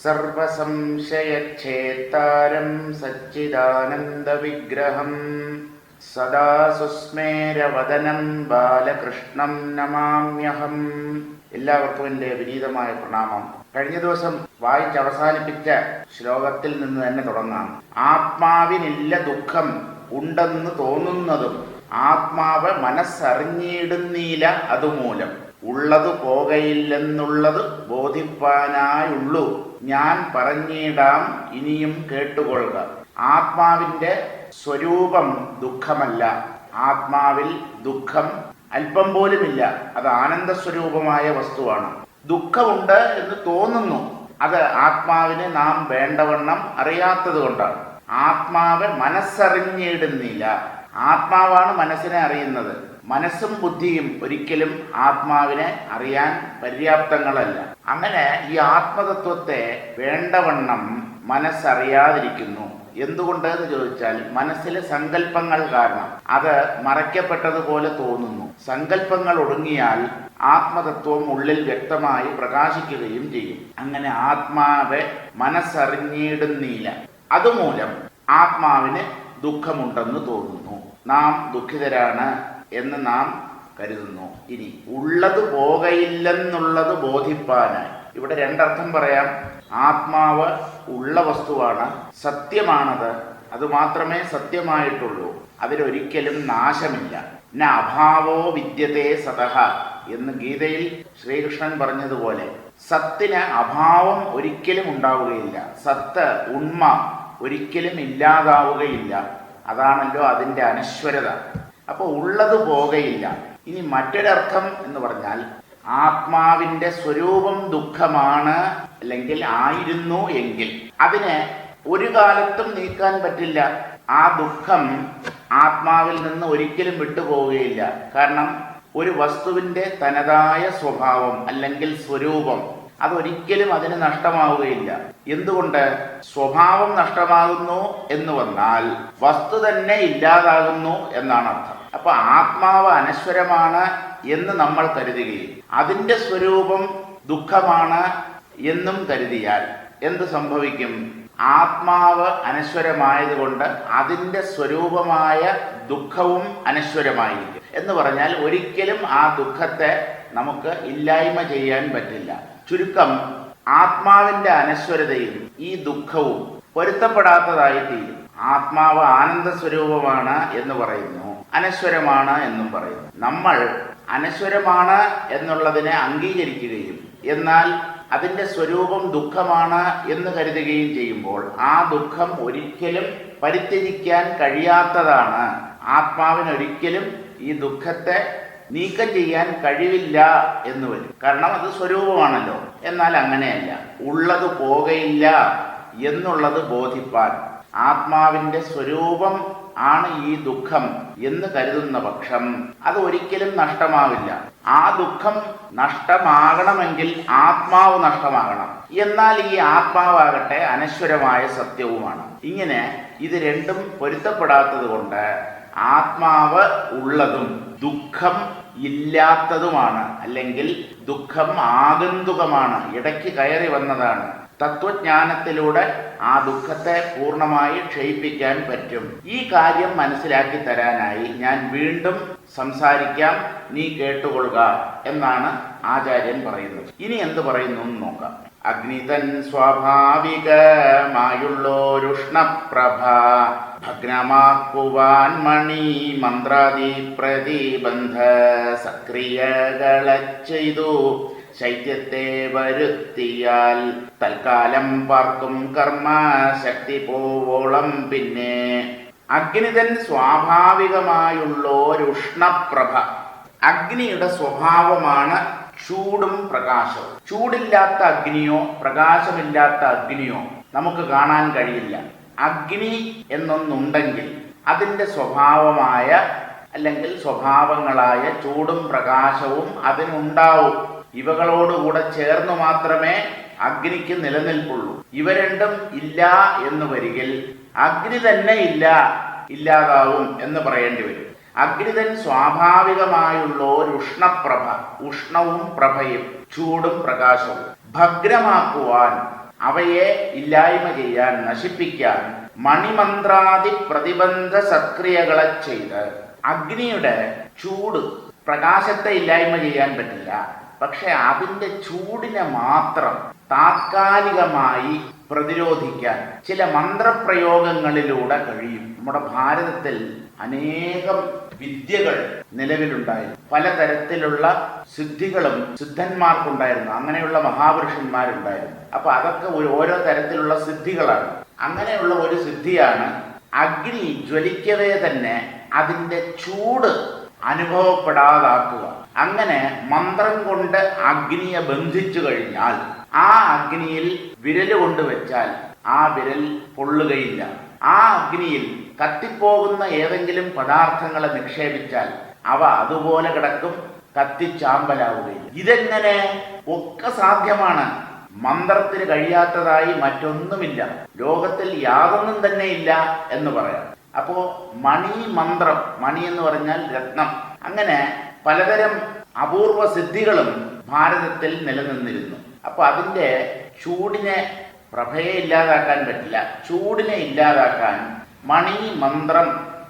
സർവസംശയച്ഛേത്താരം സച്ചിദാനന്ദവിഗ്രഹം സദാ സുസ്മേരവദനം ബാലകൃഷ്ണം നമാമ്യഹം. എല്ലാവർക്കും എൻ്റെ വിനീതമായ പ്രണാമം. കഴിഞ്ഞ ദിവസം വായിച്ചവസാനിപ്പിച്ച ശ്ലോകത്തിൽ നിന്ന് തന്നെ തുടങ്ങാം. ആത്മാവിനില്ല ദുഃഖം ഉണ്ടെന്ന് തോന്നുന്നതും ആത്മാവ് മനസ്സറിഞ്ഞിടുന്നീല അതുമൂലം ഉള്ളത് പോകയില്ലെന്നുള്ളത് ബോധിപ്പാനായുള്ളൂ. ഞാൻ പറഞ്ഞിടാം ഇനിയും കേട്ടുകൊള്ളുക. ആത്മാവിന്റെ സ്വരൂപം ദുഃഖമല്ല. ആത്മാവിൽ ദുഃഖം അല്പം പോലുമില്ല. അത് ആനന്ദസ്വരൂപമായ വസ്തുവാണ്. ദുഃഖമുണ്ട് എന്ന് തോന്നുന്നു. അത് ആത്മാവിനെ നാം വേണ്ടവണ്ണം അറിയാത്തത് കൊണ്ടാണ്. ആത്മാവ് മനസ്സറിഞ്ഞിടുന്നില്ല. ആത്മാവാണ് മനസ്സിനെ അറിയുന്നത്. മനസ്സും ബുദ്ധിയും ഒരിക്കലും ആത്മാവിനെ അറിയാൻ പര്യാപ്തങ്ങളല്ല. അങ്ങനെ ഈ ആത്മതത്വത്തെ വേണ്ടവണ്ണം മനസ്സറിയാതിരിക്കുന്നു. എന്തുകൊണ്ട് എന്ന് ചോദിച്ചാൽ മനസ്സിലെ സങ്കല്പങ്ങൾ കാരണം അത് മറയ്ക്കപ്പെട്ടതുപോലെ തോന്നുന്നു. സങ്കല്പങ്ങൾ ഒടുങ്ങിയാൽ ആത്മതത്വം ഉള്ളിൽ വ്യക്തമായി പ്രകാശിക്കുകയും ചെയ്യും. അങ്ങനെ ആത്മാവെ മനസ്സറിഞ്ഞിടുന്നില്ല. അതുമൂലം ആത്മാവിന് ദുഃഖമുണ്ടെന്ന് തോന്നുന്നു. നാം ദുഃഖിതരാണ് എന്ന് നാം കരുതുന്നു. ഇനി ഉള്ളത് പോകയില്ലെന്നുള്ളത് ബോധിപ്പാനായി. ഇവിടെ രണ്ടർത്ഥം പറയാം. ആത്മാവ് ഉള്ള വസ്തുവാണ്, സത്യമാണത്. അത് മാത്രമേ സത്യമായിട്ടുള്ളൂ. അതിലൊരിക്കലും നാശമില്ല. ന അഭാവോ വിദ്യത്തെ സതഹ എന്ന് ഗീതയിൽ ശ്രീകൃഷ്ണൻ പറഞ്ഞതുപോലെ സത്തിന് അഭാവം ഒരിക്കലും ഉണ്ടാവുകയില്ല. സത്ത്, ഉണ്മ ഒരിക്കലും ഇല്ലാതാവുകയില്ല. അതാണല്ലോ അതിൻ്റെ അനശ്വരത. അപ്പോൾ ഉള്ളത് പോകയില്ല. ഇനി മറ്റൊരർത്ഥം എന്ന് പറഞ്ഞാൽ ആത്മാവിന്റെ സ്വരൂപം ദുഃഖമാണ് അല്ലെങ്കിൽ ആയിരുന്നു എങ്കിൽ അതിനെ ഒരു കാലത്തും നീക്കാൻ പറ്റില്ല. ആ ദുഃഖം ആത്മാവിൽ നിന്ന് ഒരിക്കലും വിട്ടുപോവുകയില്ല. കാരണം ഒരു വസ്തുവിന്റെ തനതായ സ്വഭാവം അല്ലെങ്കിൽ സ്വരൂപം അതൊരിക്കലും അതിന് നഷ്ടമാവുകയില്ല. എന്തുകൊണ്ട്? സ്വഭാവം നഷ്ടമാകുന്നു എന്ന് വന്നാൽ വസ്തു തന്നെ ഇല്ലാതാകുന്നു എന്നാണ് അർത്ഥം. അപ്പൊ ആത്മാവ് അനശ്വരമാണ് എന്ന് നമ്മൾ കരുതുകയും അതിന്റെ സ്വരൂപം ദുഃഖമാണ് എന്നും കരുതിയാൽ എന്ത് സംഭവിക്കും? ആത്മാവ് അനശ്വരമായതുകൊണ്ട് അതിന്റെ സ്വരൂപമായ ദുഃഖവും അനശ്വരമായിരിക്കും. എന്ന് പറഞ്ഞാൽ ഒരിക്കലും ആ ദുഃഖത്തെ നമുക്ക് ഇല്ലായ്മ ചെയ്യാൻ പറ്റില്ല. ചുരുക്കം, ആത്മാവിന്റെ അനശ്വരതയും ഈ ദുഃഖവും പൊരുത്തപ്പെടാത്തതായി തീരും. ആത്മാവ് ആനന്ദ സ്വരൂപമാണ് എന്ന് പറയുന്നു, അനശ്വരമാണ് എന്നും പറയുന്നു. നമ്മൾ അനശ്വരമാണ് എന്നുള്ളതിനെ അംഗീകരിക്കുകയും എന്നാൽ അതിന്റെ സ്വരൂപം ദുഃഖമാണ് എന്ന് കരുതുകയും ചെയ്യുമ്പോൾ ആ ദുഃഖം ഒരിക്കലും പരിത്യജിക്കാൻ കഴിയാത്തതാണ്. ആത്മാവിനൊരിക്കലും ഈ ദുഃഖത്തെ നീക്കം ചെയ്യാൻ കഴിവില്ല എന്ന് വരും. കാരണം അത് സ്വരൂപമാണല്ലോ. എന്നാൽ അങ്ങനെയല്ല. ഉള്ളത് പോകയില്ല എന്നുള്ളത് ബോധിപ്പാൻ ആത്മാവിന്റെ സ്വരൂപം ആണ് ഈ ദുഃഖം എന്ന് കരുതുന്ന പക്ഷം അത് ഒരിക്കലും നഷ്ടമാവില്ല. ആ ദുഃഖം നഷ്ടമാകണമെങ്കിൽ ആത്മാവ് നഷ്ടമാകണം. എന്നാൽ ഈ ആത്മാവാകട്ടെ അനശ്വരമായ സത്യവുമാണ്. ഇങ്ങനെ ഇത് രണ്ടും പൊരുത്തപ്പെടാത്തത് കൊണ്ട് ആത്മാവ് ഉള്ളതും ദുഃഖം ഇല്ലാത്തതുമാണ്. അല്ലെങ്കിൽ ദുഃഖം ആഗന്തുകമാണ്, ഇടയ്ക്ക് കയറി വന്നതാണ്. തത്വജ്ഞാനത്തിലൂടെ ആ ദുഃഖത്തെ പൂർണ്ണമായി ക്ഷയിപ്പിക്കാൻ പറ്റും. ഈ കാര്യം മനസ്സിലാക്കി തരാനായി ഞാൻ വീണ്ടും സംസാരിക്കാം, നീ കേട്ടുകൊള്ളുക എന്നാണ് ആചാര്യൻ പറയുന്നത്. ഇനി എന്ത് പറയുന്നു എന്ന് നോക്കാം. അഗ്നിതൻ സ്വാഭാവികമായുള്ളോരുഷ്ണപ്രഭ ഭഗ്നമാക്കുവാൻ മണി മന്ത്രാദി പ്രതിബന്ധ സക്രിയകളെ ചെയ്തു ശൈത്യത്തെ വരുത്തിയാൽ തൽക്കാലം പാർക്കും കർമ്മ ശക്തി പോവോളം പിന്നെ. അഗ്നിതൻ സ്വാഭാവികമായുള്ളോരുഷ്ണപ്രഭ. അഗ്നിയുടെ സ്വഭാവമാണ് ചൂടും പ്രകാശവും. ചൂടില്ലാത്ത അഗ്നിയോ പ്രകാശമില്ലാത്ത അഗ്നിയോ നമുക്ക് കാണാൻ കഴിയില്ല. അഗ്നി എന്നൊന്നുണ്ടെങ്കിൽ അതിൻ്റെ സ്വഭാവമായ അല്ലെങ്കിൽ സ്വഭാവങ്ങളായ ചൂടും പ്രകാശവും അതിനുണ്ടാവും. ഇവകളോടുകൂടെ ചേർന്നു മാത്രമേ അഗ്നിക്ക് നിലനിൽപ്പുള്ളൂ. ഇവ രണ്ടും ഇല്ല എന്ന് വരികിൽ അഗ്നി തന്നെ ഇല്ലാതാവും എന്ന് പറയേണ്ടി വരും. അഗ്നിതൻ സ്വാഭാവികമായുള്ള ഒരു ഉഷ്ണപ്രഭ, ഉഷ്ണവും പ്രഭയും ചൂടും പ്രകാശവും ഭഗ്നമാക്കുവാൻ അവയെ ഇല്ലായ്മ ചെയ്യാൻ, നശിപ്പിക്കാൻ മണിമന്ത്രാദി പ്രതിബന്ധ സക്രിയകളെ ചെയ്ത് അഗ്നിയുടെ ചൂട്, പ്രകാശത്തെ ഇല്ലായ്മ ചെയ്യാൻ പറ്റില്ല, പക്ഷെ അതിന്റെ ചൂടിനെ മാത്രം താത്കാലികമായി പ്രതിരോധിക്കാൻ ചില മന്ത്രപ്രയോഗങ്ങളിലൂടെ കഴിയും. നമ്മുടെ ഭാരതത്തിൽ അനേകം വിദ്യകൾ നിലവിലുണ്ടായിരുന്നു. പലതരത്തിലുള്ള സിദ്ധികളും സിദ്ധന്മാർക്കുണ്ടായിരുന്നു. അങ്ങനെയുള്ള മഹാപുരുഷന്മാരുണ്ടായിരുന്നു. അപ്പൊ അതൊക്കെ ഓരോ തരത്തിലുള്ള സിദ്ധികളാണ്. അങ്ങനെയുള്ള ഒരു സിദ്ധിയാണ് അഗ്നി ജ്വലിക്കവേ തന്നെ അതിന്റെ ചൂട് അനുഭവപ്പെടാതാക്കുക. അങ്ങനെ മന്ത്രം കൊണ്ട് അഗ്നിയെ ബന്ധിച്ചു കഴിഞ്ഞാൽ ആ അഗ്നിയിൽ വിരൽ കൊണ്ട് വെച്ചാൽ ആ വിരൽ പൊള്ളുകയില്ല. ആ അഗ്നിയിൽ കത്തിപ്പോകുന്ന ഏതെങ്കിലും പദാർത്ഥങ്ങളെ നിക്ഷേപിച്ചാൽ അവ അതുപോലെ കിടക്കും, കത്തിച്ചാമ്പലാവുകയില്ല. ഇതെങ്ങനെ? ഒക്കെ സാധ്യമാണ്. മന്ത്രത്തിന് കഴിയാത്തതായി മറ്റൊന്നുമില്ല. ലോകത്തിൽ യാതൊന്നും തന്നെ ഇല്ല എന്ന് പറയാം. അപ്പോ മണി മന്ത്രം, മണി എന്ന് പറഞ്ഞാൽ രത്നം, അങ്ങനെ പലതരം അപൂർവ സിദ്ധികളും ഭാരതത്തിൽ നിലനിന്നിരുന്നു. അപ്പൊ അതിന്റെ ചൂടിനെ, പ്രഭയെ ഇല്ലാതാക്കാൻ പറ്റില്ല, ചൂടിനെ ഇല്ലാതാക്കാൻ മണി മന്ത്രം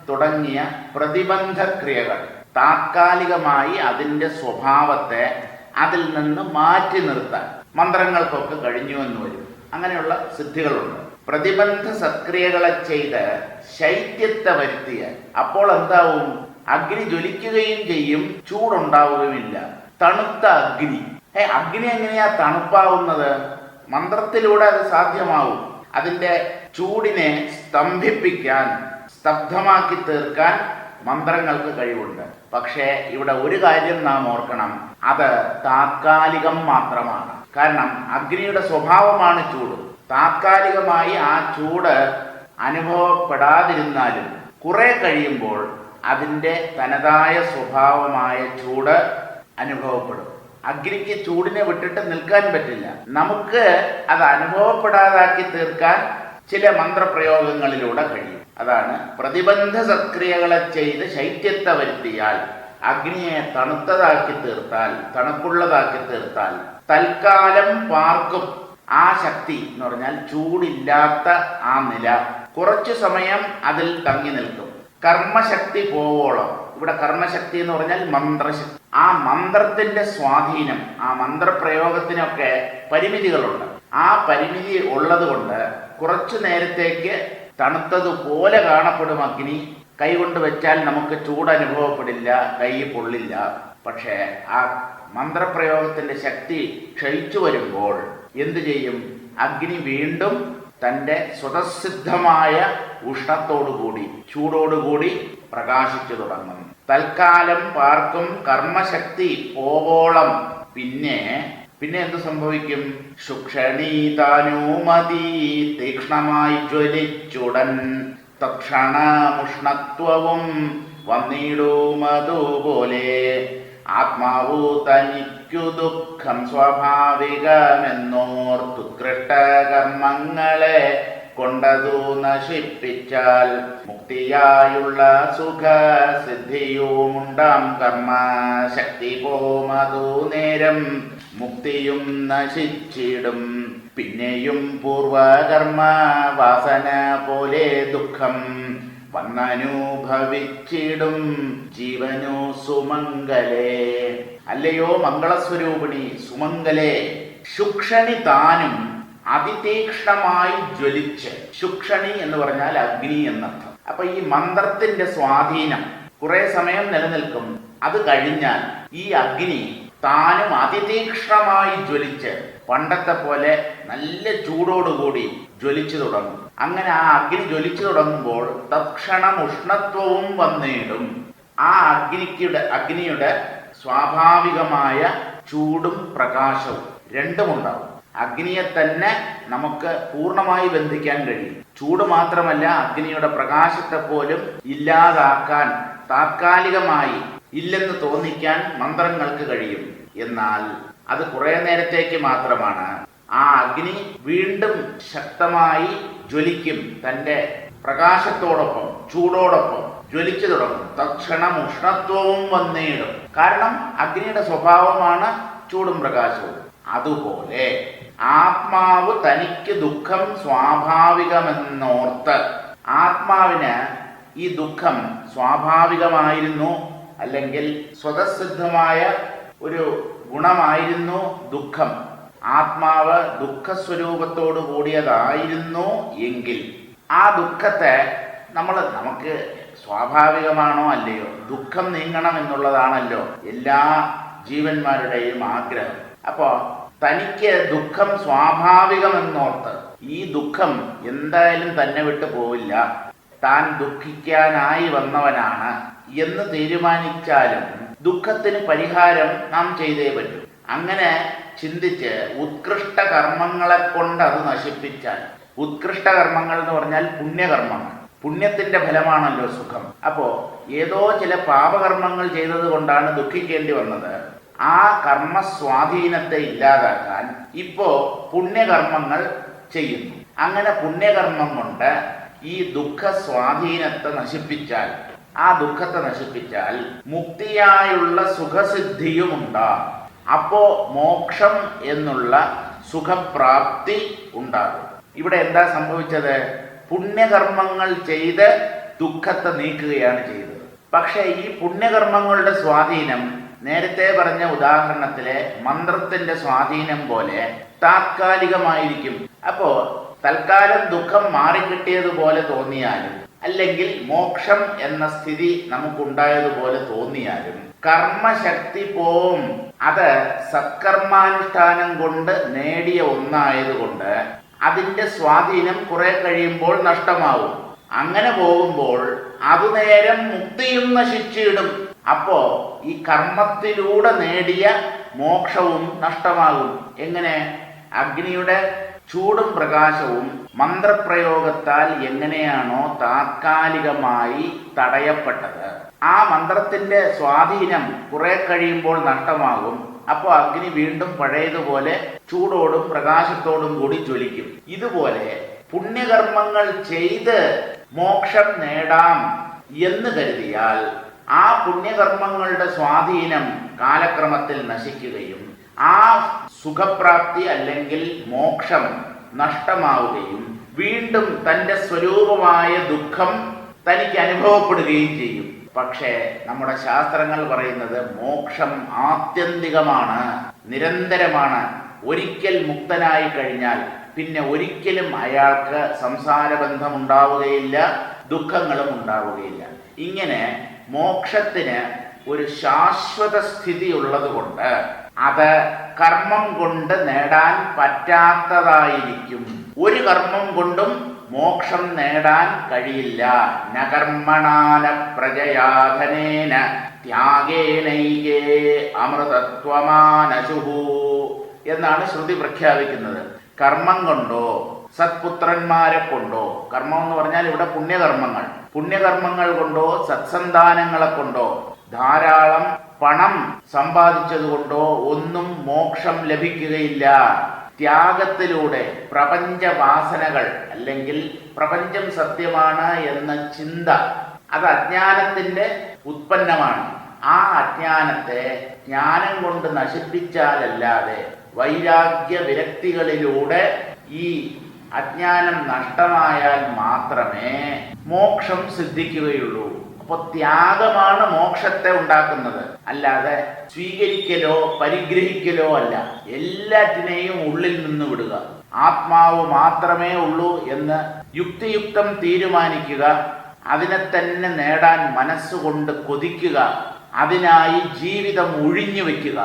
തുടങ്ങിയ പ്രതിബന്ധ ക്രിയകൾ താത്കാലികമായി അതിന്റെ സ്വഭാവത്തെ അതിൽ നിന്ന് മാറ്റി നിർത്താൻ മന്ത്രങ്ങൾക്കൊക്കെ കഴിഞ്ഞു എന്ന് വരും. അങ്ങനെയുള്ള സിദ്ധികളുണ്ട്. പ്രതിബന്ധ സക്രിയകളെ ചെയ്ത് ശൈത്യത്തെ വരുത്തിയാൽ അപ്പോൾ എന്താവും? അഗ്നി ജ്വലിക്കുകയും ചെയ്യും, ചൂടുണ്ടാവുകയുമില്ല. തണുത്ത അഗ്നി. അഗ്നി എങ്ങനെയാ തണുപ്പാവുന്നത്? മന്ത്രത്തിലൂടെ അത് സാധ്യമാവും. അതിന്റെ ചൂടിനെ സ്തംഭിപ്പിക്കാൻ, സ്തബ്ധമാക്കി തീർക്കാൻ മന്ത്രങ്ങൾക്ക് കഴിവുണ്ട്. പക്ഷേ ഇവിടെ ഒരു കാര്യം നാം ഓർക്കണം, അത് താത്കാലികം മാത്രമാണ്. കാരണം അഗ്നിയുടെ സ്വഭാവമാണ് ചൂട്. താത്കാലികമായി ആ ചൂട് അനുഭവപ്പെടാതിരുന്നാലും കുറെ കഴിയുമ്പോൾ അതിൻ്റെ തനതായ സ്വഭാവമായ ചൂട് അനുഭവപ്പെടും. അഗ്നിക്ക് ചൂടിനെ വിട്ടിട്ട് നിൽക്കാൻ പറ്റില്ല. നമുക്ക് അത് അനുഭവപ്പെടാതാക്കി തീർക്കാൻ ചില മന്ത്രപ്രയോഗങ്ങളിലൂടെ കഴിയും. അതാണ് പ്രതിബന്ധ സക്രിയകളെ ചെയ്ത് ശൈത്യത്തെ വരുത്തിയാൽ, അഗ്നിയെ തണുത്തതാക്കി തീർത്താൽ, തണുപ്പുള്ളതാക്കി തീർത്താൽ തൽക്കാലം പാർക്കും. ആ ശക്തി എന്ന് പറഞ്ഞാൽ ചൂടില്ലാത്ത ആ നില കുറച്ചു സമയം അതിൽ തങ്ങി നിൽക്കും. കർമ്മശക്തി പോവോളം. ഇവിടെ കർമ്മശക്തി എന്ന് പറഞ്ഞാൽ മന്ത്രശക്തി. ആ മന്ത്രത്തിന്റെ സ്വാധീനം, ആ മന്ത്രപ്രയോഗത്തിനൊക്കെ പരിമിതികളുണ്ട്. ആ പരിമിതി ഉള്ളത് കൊണ്ട് കുറച്ചു നേരത്തേക്ക് തണുത്തതുപോലെ കാണപ്പെടും അഗ്നി. കൈകൊണ്ട് വെച്ചാൽ നമുക്ക് ചൂട് അനുഭവപ്പെടില്ല, കൈ പൊള്ളില്ല. പക്ഷേ ആ മന്ത്രപ്രയോഗത്തിന്റെ ശക്തി ക്ഷയിച്ചു വരുമ്പോൾ എന്തു ചെയ്യും? അഗ്നി വീണ്ടും തൻ്റെ സ്വതസിദ്ധമായ ഉഷ്ണത്തോടുകൂടി, ചൂടോടുകൂടി പ്രകാശിച്ചു തുടങ്ങും. തൽക്കാലം പാർക്കും കർമ്മശക്തി പോവോളം. പിന്നെ എന്ത് സംഭവിക്കും? ശുക്ഷണീതാനുമതി തീക്ഷ്ണമായി ജ്വലിച്ചുടൻ തക്ഷണമുഷ്ണത്വവും വന്നിടുമതുപോലെ ആത്മാവു തനിക്കു ദുഃഖം സ്വാഭാവികമെന്നോർത്തുകൃഷ്ടകർമ്മങ്ങളെ കൊണ്ടതു നശിപ്പിച്ചാൽ മുക്തിയായുള്ള സുഖ സിദ്ധിയുമുണ്ടാം. കർമ്മശക്തി പോമതു നേരം മുക്തിയും നശിച്ചിടും. പിന്നെയും പൂർവകർമ്മ വാസന പോലെ ദുഃഖം വന്നനുഭവിച്ചിടും ജീവനു സുമംഗലേ. അല്ലയോ മംഗളസ്വരൂപിണി, സുമംഗലേ. ശുക്ഷണി താനും അതിതീക്ഷ്ണമായി ജ്വലിച്ച്. ശുക്ഷണി എന്ന് പറഞ്ഞാൽ അഗ്നി എന്നർത്ഥം. അപ്പൊ ഈ മന്ത്രത്തിന്റെ സ്വാധീനം കുറെ സമയം നിലനിൽക്കും. അത് കഴിഞ്ഞാൽ ഈ അഗ്നി താനും അതിതീക്ഷ്ണമായി ജ്വലിച്ച് പണ്ടത്തെ പോലെ നല്ല ചൂടോടുകൂടി ജ്വലിച്ചു തുടങ്ങും. അങ്ങനെ ആ അഗ്നി ജ്വലിച്ചു തുടങ്ങുമ്പോൾ തക്ഷണം ഉഷ്ണത്വവും വന്നിടും. ആ അഗ്നിയുടെ സ്വാഭാവികമായ ചൂടും പ്രകാശവും രണ്ടുമുണ്ടാവും. അഗ്നിയെ തന്നെ നമുക്ക് പൂർണ്ണമായി ബന്ധിക്കാൻ കഴിയും. ചൂട് മാത്രമല്ല, അഗ്നിയുടെ പ്രകാശത്തെ പോലും ഇല്ലാതാക്കാൻ, താത്കാലികമായി ഇല്ലെന്ന് തോന്നിക്കാൻ മന്ത്രങ്ങൾക്ക് കഴിയും. എന്നാൽ അത് കുറെ നേരത്തേക്ക് മാത്രമാണ്. ആ അഗ്നി വീണ്ടും ശക്തമായി ജ്വലിക്കും. തൻ്റെ പ്രകാശത്തോടൊപ്പം, ചൂടോടൊപ്പം ജ്വലിച്ചു തുടങ്ങും. തക്ഷണം ഉഷ്ണത്വവും വന്നിടും. കാരണം അഗ്നിയുടെ സ്വഭാവമാണ് ചൂടും പ്രകാശവും. അതുപോലെ ആത്മാവ് തനിക്ക് ദുഃഖം സ്വാഭാവികമെന്നോർത്ത് ആത്മാവിന് ഈ ദുഃഖം സ്വാഭാവികമായിരുന്നു, അല്ലെങ്കിൽ സ്വതസിദ്ധമായ ഒരു ഗുണമായിരുന്നു ദുഃഖം, ആത്മാവ് ദുഃഖസ്വരൂപത്തോടു കൂടിയതായിരുന്നു എങ്കിൽ ആ ദുഃഖത്തെ നമുക്ക് സ്വാഭാവികമാണോ അല്ലയോ, ദുഃഖം നീങ്ങണം എന്നുള്ളതാണല്ലോ എല്ലാ ജീവന്മാരുടെയും ആഗ്രഹം. അപ്പോ തനിക്ക് ദുഃഖം സ്വാഭാവികമെന്നോർത്ത് ഈ ദുഃഖം എന്തായാലും തന്നെ വിട്ടു പോവില്ല, താൻ ദുഃഖിക്കാനായി വന്നവനാണ് എന്ന് തീരുമാനിച്ചാലും ദുഃഖത്തിന് പരിഹാരം നാം ചെയ്തേ പറ്റൂ. അങ്ങനെ ചിന്തിച്ച് ഉത്കൃഷ്ട കർമ്മങ്ങളെ കൊണ്ട് അത് നശിപ്പിച്ചാൽ, ഉത്കൃഷ്ട കർമ്മങ്ങൾ എന്ന് പറഞ്ഞാൽ പുണ്യകർമ്മങ്ങൾ, പുണ്യത്തിന്റെ ഫലമാണല്ലോ സുഖം. അപ്പോ ഏതോ ചില പാപകർമ്മങ്ങൾ ചെയ്തത് കൊണ്ടാണ് ദുഃഖിക്കേണ്ടി വന്നത്. ആ കർമ്മ സ്വാധീനത്തെ ഇല്ലാതാക്കാൻ ഇപ്പോ പുണ്യകർമ്മങ്ങൾ ചെയ്യുന്നു. അങ്ങനെ പുണ്യകർമ്മം കൊണ്ട് ഈ ദുഃഖ സ്വാധീനത്തെ നശിപ്പിച്ചാൽ, ആ ദുഃഖത്തെ നശിപ്പിച്ചാൽ മുക്തിയായുള്ള സുഖസിദ്ധിയും ഉണ്ടാകും. അപ്പോ മോക്ഷം എന്നുള്ള സുഖപ്രാപ്തി ഉണ്ടാകും. ഇവിടെ എന്താ സംഭവിച്ചത്? പുണ്യകർമ്മങ്ങൾ ചെയ്ത് ദുഃഖത്തെ നീക്കുകയാണ് ചെയ്തത്. പക്ഷേ ഈ പുണ്യകർമ്മങ്ങളുടെ സ്വാധീനം നേരത്തെ പറഞ്ഞ ഉദാഹരണത്തിലെ മന്ത്രത്തിന്റെ സ്വാധീനം പോലെ താത്കാലികമായിരിക്കും. അപ്പോ തൽക്കാലം ദുഃഖം മാറിക്കിട്ടിയതുപോലെ തോന്നിയാലും, അല്ലെങ്കിൽ മോക്ഷം എന്ന സ്ഥിതി നമുക്കുണ്ടായതുപോലെ തോന്നിയാലും കർമ്മശക്തി പോവും. അത് സത്കർമാനുഷ്ഠാനം കൊണ്ട് നേടിയ ഒന്നായതുകൊണ്ട് അതിന്റെ സ്വാധീനം കുറെ കഴിയുമ്പോൾ നഷ്ടമാവും. അങ്ങനെ പോകുമ്പോൾ അത് നേരം മുക്തിയും നശിച്ചിടും. അപ്പോ ഈ കർമ്മത്തിലൂടെ നേടിയ മോക്ഷവും നഷ്ടമാകും. എങ്ങനെ? അഗ്നിയുടെ ചൂടും പ്രകാശവും മന്ത്രപ്രയോഗത്താൽ എങ്ങനെയാണോ താത്കാലികമായി തടയപ്പെട്ടത്, ആ മന്ത്രത്തിന്റെ സ്വാധീനം കുറെ കഴിയുമ്പോൾ നഷ്ടമാകും. അപ്പോൾ അഗ്നി വീണ്ടും പഴയതുപോലെ ചൂടോടും പ്രകാശത്തോടും കൂടി ജ്വലിക്കും. ഇതുപോലെ പുണ്യകർമ്മങ്ങൾ ചെയ്ത് മോക്ഷം നേടാം എന്ന് കരുതിയാൽ ആ പുണ്യകർമ്മങ്ങളുടെ സ്വാധീനം കാലക്രമത്തിൽ നശിക്കുകയും ആ സുഖപ്രാപ്തി അല്ലെങ്കിൽ മോക്ഷം നഷ്ടമാവുകയും വീണ്ടും തൻ്റെ സ്വരൂപമായ ദുഃഖം തനിക്ക് അനുഭവപ്പെടുകയും ചെയ്യും. പക്ഷേ നമ്മുടെ ശാസ്ത്രങ്ങൾ പറയുന്നത് മോക്ഷം ആത്യന്തികമാണ്, നിരന്തരമാണ്. ഒരിക്കൽ മുക്തനായി കഴിഞ്ഞാൽ പിന്നെ ഒരിക്കലും അയാൾക്ക് സംസാരബന്ധം ഉണ്ടാവുകയില്ല, ദുഃഖങ്ങളും ഉണ്ടാവുകയില്ല. ഇങ്ങനെ മോക്ഷത്തിന് ഒരു ശാശ്വത സ്ഥിതി ഉള്ളതുകൊണ്ട് അത് കർമ്മം കൊണ്ട് നേടാൻ പറ്റാത്തതായിരിക്കും. ഒരു കർമ്മം കൊണ്ടും മോക്ഷം നേടാൻ കഴിയില്ല. നകർമ്മണാന പ്രജയാധനേന ത്യാഗേനൈകേ അമൃതത്വമാനശുഹു എന്നാണ് ശ്രുതി പ്രഖ്യാപിക്കുന്നത്. കർമ്മം കൊണ്ടോ സത്പുത്രന്മാരെ കൊണ്ടോ, കർമ്മം എന്ന് പറഞ്ഞാൽ ഇവിടെ പുണ്യകർമ്മങ്ങൾ, പുണ്യകർമ്മങ്ങൾ കൊണ്ടോ സത്സന്താനങ്ങളെ കൊണ്ടോ ധാരാളം പണം സമ്പാദിച്ചതുകൊണ്ടോ ഒന്നും മോക്ഷം ലഭിക്കുകയില്ല. ത്യാഗത്തിലൂടെ പ്രപഞ്ചവാസനകൾ അല്ലെങ്കിൽ പ്രപഞ്ചം സത്യമാണ് എന്ന ചിന്ത, അത് അജ്ഞാനത്തിന്റെ ഉത്പന്നമാണ്. ആ അജ്ഞാനത്തെ ജ്ഞാനം കൊണ്ട് നശിപ്പിച്ചാലല്ലാതെ വൈരാഗ്യ വിരക്തികളിലൂടെ ഈ അജ്ഞാനം നഷ്ടമായാൽ മാത്രമേ മോക്ഷം സിദ്ധിക്കുകയുള്ളൂ. അപ്പൊ ത്യാഗമാണ് മോക്ഷത്തെ ഉണ്ടാക്കുന്നത്, അല്ലാതെ സ്വീകരിക്കലോ പരിഗ്രഹിക്കലോ അല്ല. എല്ലാറ്റിനെയും ഉള്ളിൽ നിന്ന് വിടുക, ആത്മാവ് മാത്രമേ ഉള്ളൂ എന്ന് യുക്തിയുക്തം തീരുമാനിക്കുക, അതിനെ തന്നെ നേടാൻ മനസ്സുകൊണ്ട് കൊതിക്കുക, അതിനായി ജീവിതം ഒഴിഞ്ഞു വെക്കുക.